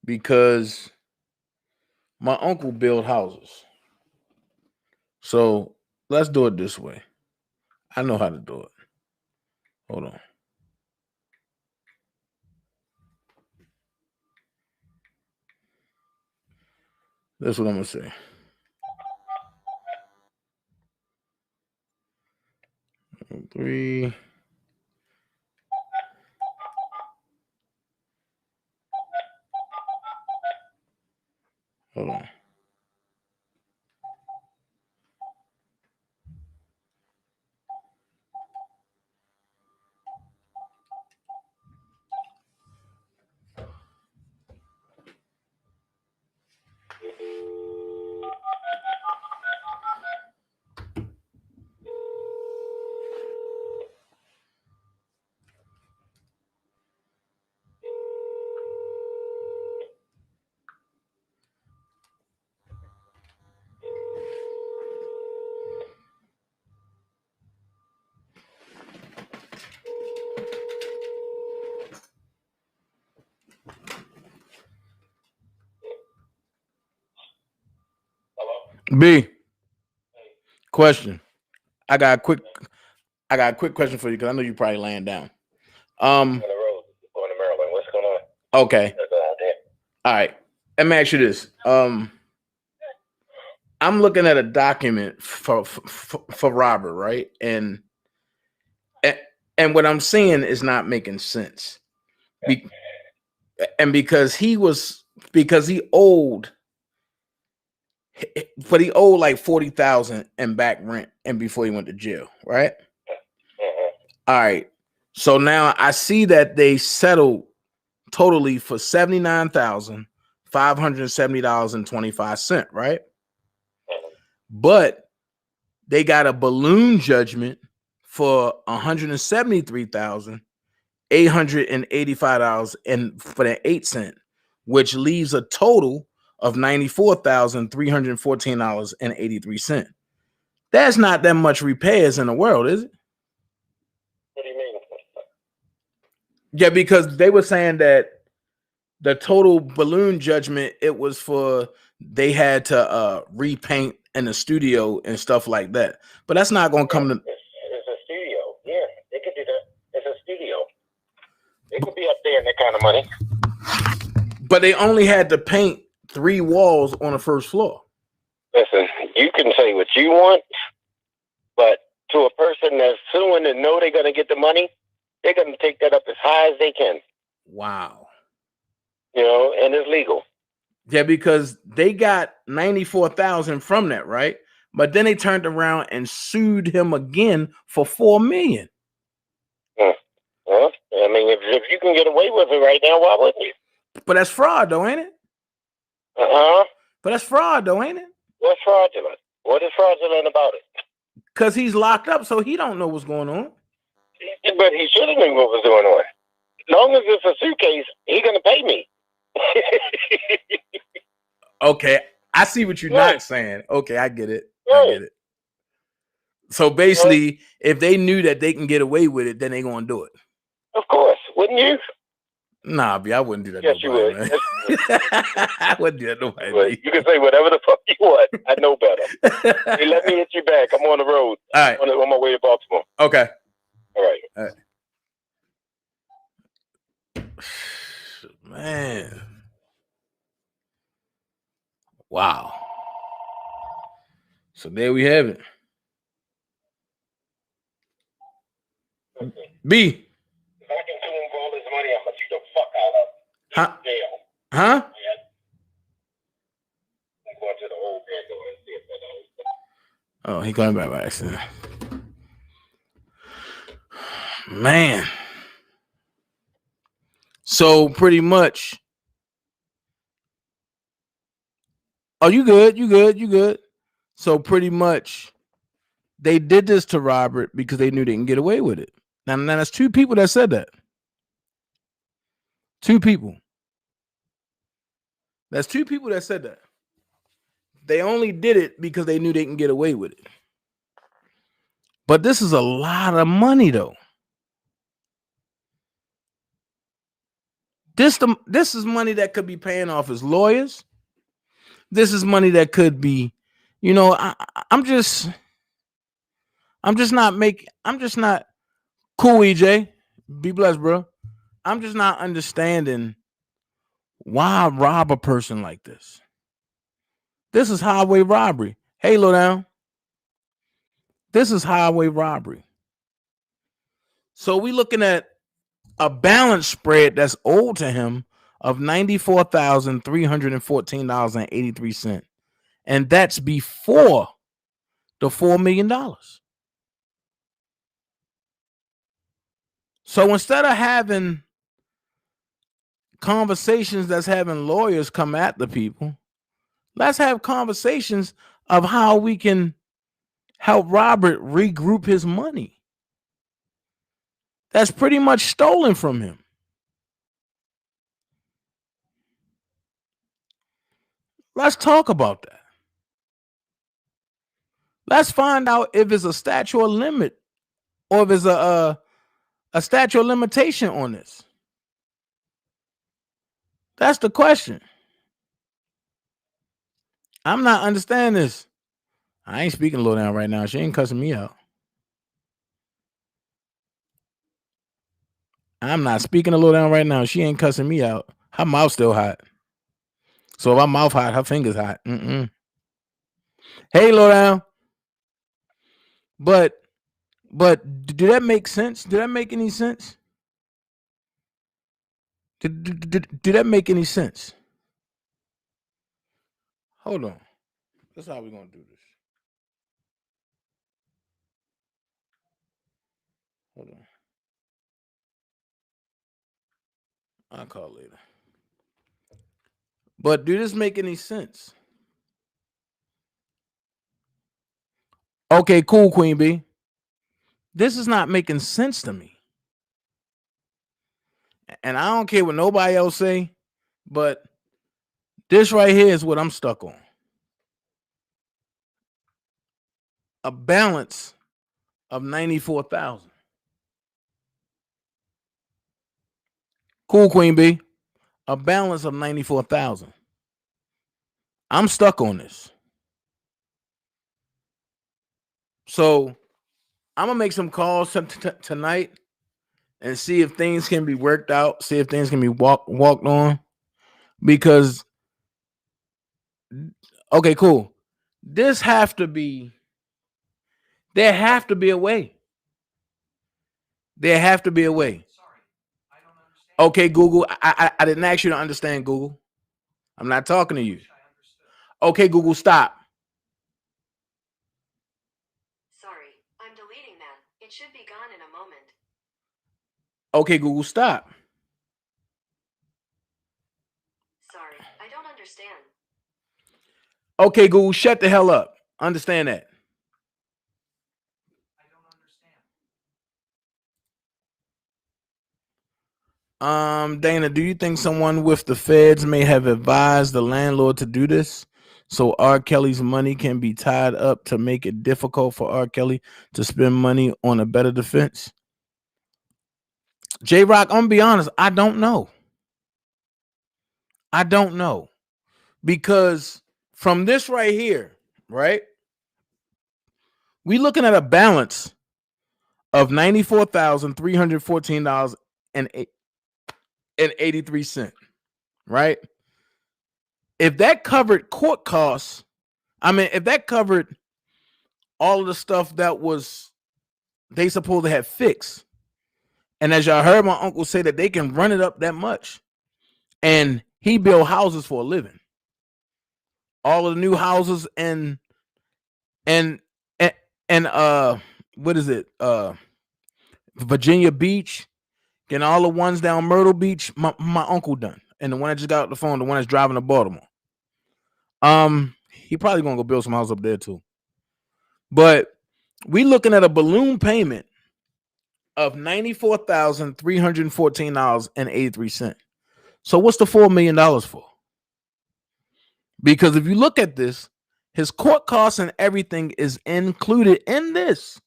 Because my uncle built houses. So let's do it this way. I know how to do it. Hold on. That's what I'm gonna say. Three. Hold on. B. Question. I got a quick question for you because I know you're probably laying down. Going to Maryland. What's going on? Okay. All right. Let me ask you this. I'm looking at a document for Robert, right? And what I'm seeing is not making sense. Because he owed but he owed like $40,000 in back rent and before he went to jail, right? All right. So now I see that they settled totally for $79,570.25, right? But they got a balloon judgment for $173,885.08, which leaves a total of $94,314.83. That's not that much repairs in the world, is it? What do you mean? Yeah, because they were saying that the total balloon judgment, it was for they had to repaint in the studio and stuff like that. But that's not going to come to. It's a studio. Yeah, they could do that. It's a studio. They could be up there in that kind of money. But they only had to paint 3 walls on the first floor. Listen, you can say what you want, but to a person that's suing and know they're going to get the money, they're going to take that up as high as they can. Wow. You know, and it's legal. Yeah, because they got $94,000 from that, right? But then they turned around and sued him again for $4 million. Well, I mean, if you can get away with it right now, why wouldn't you? But that's fraud, though, ain't it? But that's fraud, though, ain't it? What's fraudulent? What is fraudulent about it? Because he's locked up, so he don't know what's going on. But he should have known what was going on. As long as it's a suitcase, he's going to pay me. Okay, I see what you're not saying. Okay, I get it. Right. I get it. So basically, if they knew that they can get away with it, then they're going to do it. Of course. Wouldn't you? Nah, B, I wouldn't do that. Yes, you would. Man. Yes, you would. I wouldn't do that. Nobody. You can say whatever the fuck you want. I know better. Hey, let me hit you back. I'm on the road. All right. On my way to Baltimore. Okay. All right. All right. Man. Wow. So there we have it. B. If I can sue him for all this money, I'm going to beat the fuck out of him. Huh? Jail. Huh? I'm going to the old man door and see if that Oh, he coming back by accident. Man. So pretty much. Oh, you good. You good. You good. So pretty much they did this to Robert because they knew they can get away with it. Now that's 2 people that said that. 2 people. That's 2 people that said that. They only did it because they knew they can get away with it. But this is a lot of money, though. This is money that could be paying off his lawyers. This is money that could be, you know, I'm just not cool, EJ. Be blessed, bro. I'm just not understanding why rob a person like this. This is highway robbery. Hey, Lowdown. This is highway robbery. So we looking at a balance spread that's owed to him of $94,314.83. And that's before the $4 million. So instead of having conversations that's having lawyers come at the people, let's have conversations of how we can help Robert regroup his money. That's pretty much stolen from him. Let's talk about that. Let's find out if it's a statute of limit or if it's a statute of limitation on this. That's the question. I'm not understanding this. I ain't speaking low down right now. She ain't cussing me out. I'm not speaking a low down right now. She ain't cussing me out. Her mouth still hot. So if her mouth hot, her fingers hot. Hey, low down. But do that make sense? Did that make any sense? Did that make any sense? Hold on. That's how we're gonna do this. Hold on. I'll call later. But do this make any sense? Okay, cool, Queen B. This is not making sense to me. And I don't care what nobody else say, but this right here is what I'm stuck on. A balance of 94,000. Cool, Queen B. A balance of 94,000. I'm stuck on this. So I'm gonna make some calls tonight and see if things can be worked out, see if things can be walked on. Because okay, cool. There have to be a way. There have to be a way. Okay, Google. I didn't ask you to understand, Google. I'm not talking to you. Okay, Google, stop. Sorry, I'm deleting that. It should be gone in a moment. Okay, Google, stop. Sorry, I don't understand. Okay, Google, shut the hell up. Understand that. I don't understand. Dana, do you think someone with the feds may have advised the landlord to do this so R. Kelly's money can be tied up to make it difficult for R. Kelly to spend money on a better defense? J-Rock, I'm gonna be honest, I don't know. I don't know. Because from this right here, right? We looking at a balance of $94,314.83, right? If that covered court costs, if that covered all of the stuff that was they supposed to have fixed, and as y'all heard my uncle say that they can run it up that much, and he built houses for a living. All of the new houses and what is it? Virginia Beach, and all the ones down Myrtle Beach, my uncle done. And the one that just got off the phone, the one that's driving to Baltimore. He probably gonna go build some house up there too. But we looking at a balloon payment of $94,314.83. So what's the $4 million for? Because if you look at this, his court costs and everything is included in this.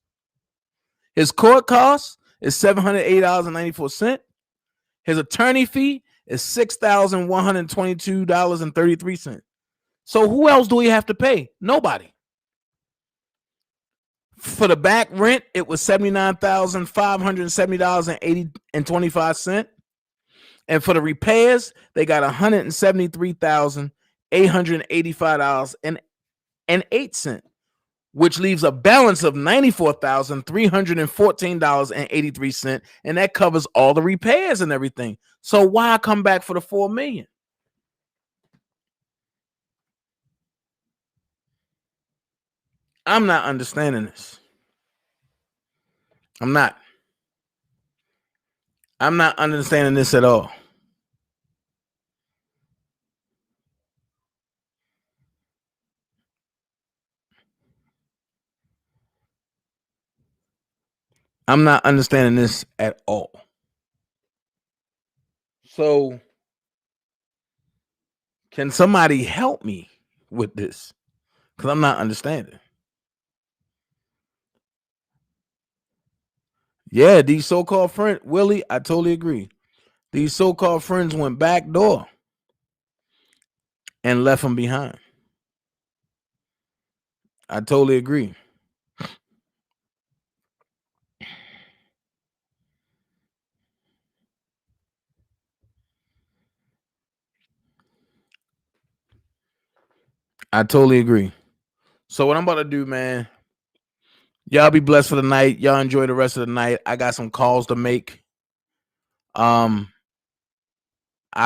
His court costs is $708.94. His attorney fee is $6,122.33. So who else do we have to pay? Nobody. For the back rent, it was $79,570.25. And for the repairs, they got $173,885.08, which leaves a balance of $94,314.83, and that covers all the repairs and everything. So why come back for the $4 million? I'm not understanding this. I'm not understanding this at all. I'm not understanding this at all. So, can somebody help me with this? Because I'm not understanding. Yeah, these so-called friends, Willie, I totally agree. These so-called friends went back door and left them behind. I totally agree. I totally agree. So what I'm about to do, man, y'all be blessed for the night. Y'all enjoy the rest of the night. I got some calls to make. I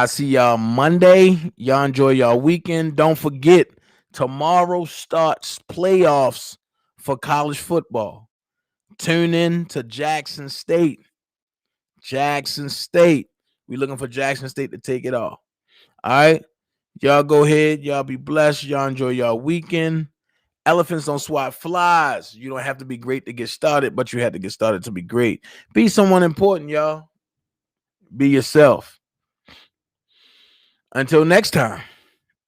see y'all Monday. Y'all enjoy y'all weekend. Don't forget Tomorrow starts playoffs for college football. Tune in to Jackson State. Jackson State. We're looking for Jackson State to take it off. All right. Y'all go ahead. Y'all be blessed. Y'all enjoy y'all weekend. Elephants don't swat flies. You don't have to be great to get started, but you have to get started to be great. Be someone important, y'all. Be yourself. Until next time,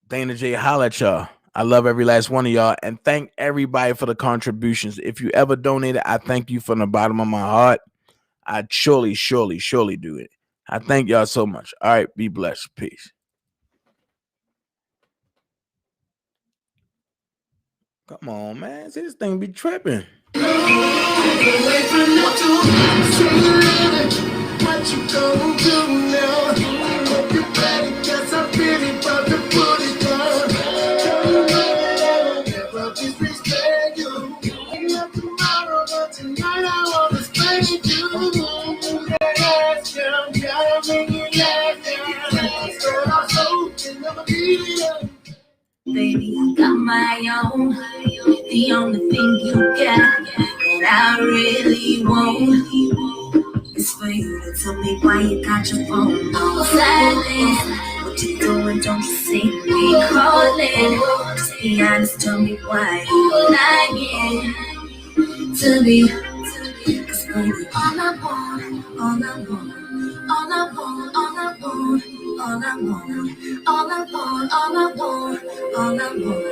DanaJay, holla at y'all. I love every last one of y'all, and thank everybody for the contributions. If you ever donated, I thank you from the bottom of my heart. I surely do it. I thank y'all so much. All right, be blessed. Peace. Come on, man. See, this thing be tripping. What you gonna do now? Hope you better, 'cause I'm really about to put it down. Never disrespect you. Not tomorrow, but tonight I wanna spend you. Last down, gotta bring it last down. So I'm so never be young. Baby, I got my own. The only thing you got that I really want is for you to tell me why you got your phone on silent. What you doing? Don't you see me calling? Just be honest, tell me why you lying to me. 'Cause baby, all I want, all I want, all I want, all I want, all I want, all I want, all I want, all I want,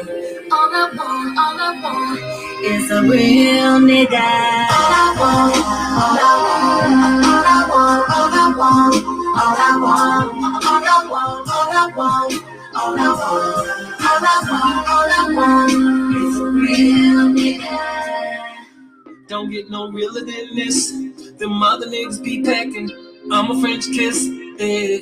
all I want, all I want is a real nigga. All I want, all I want, all I want, all I want, all I want, all I want, all I want, all I want, all I want, all I want is a real nigga. Don't get no realer than this. Them other niggas be packing. I'm a French kiss. Yeah.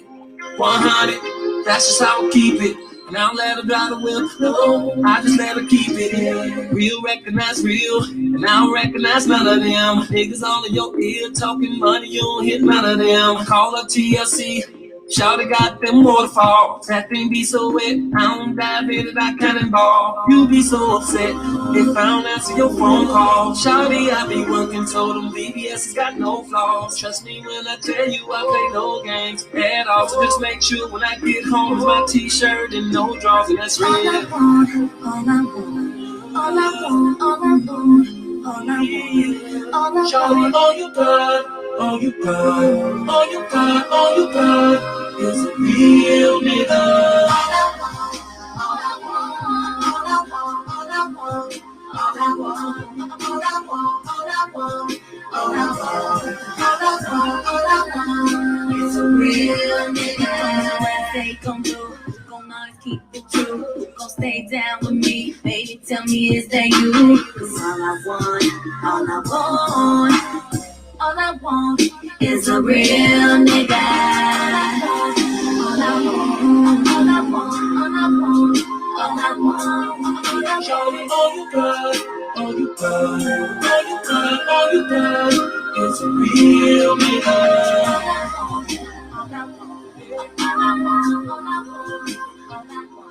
100. That's just how I keep it. And I don't let her drive the wheel. No, I just let her keep it. Yeah. Real recognize real. And I don't recognize none of them. Niggas all in your ear talking money. You don't hit none of them. Call up TLC. Shawty got them waterfalls. That thing be so wet. I don't dive in it, I cannonball. You be so upset if I don't answer your phone call. Shawty, I be working, so them BBS has got no flaws. Trust me when I tell you I play no games at all. So just make sure when I get home, it's my t-shirt and no drawers, and that's real. All I want, all I want, all I want, all I want, all I want, all I want. Shawty, all you got, all you got, all you got, all you got is a real nigga. All I want, all I want, all I want, all I want, all I want, all I want, all I want, all I want, all I want is a real nigga. Say come through, gon' always keep it true, gon' stay down with me, baby. Tell me, is that you? 'Cause all I want, all I want, all I want is a real nigga. All I want, all I want, all I want, all I want, all I Shawty, want. all you got, all you got, all you got, all you got is a real nigga. All I want, all I want, all I want, all I want, all I want.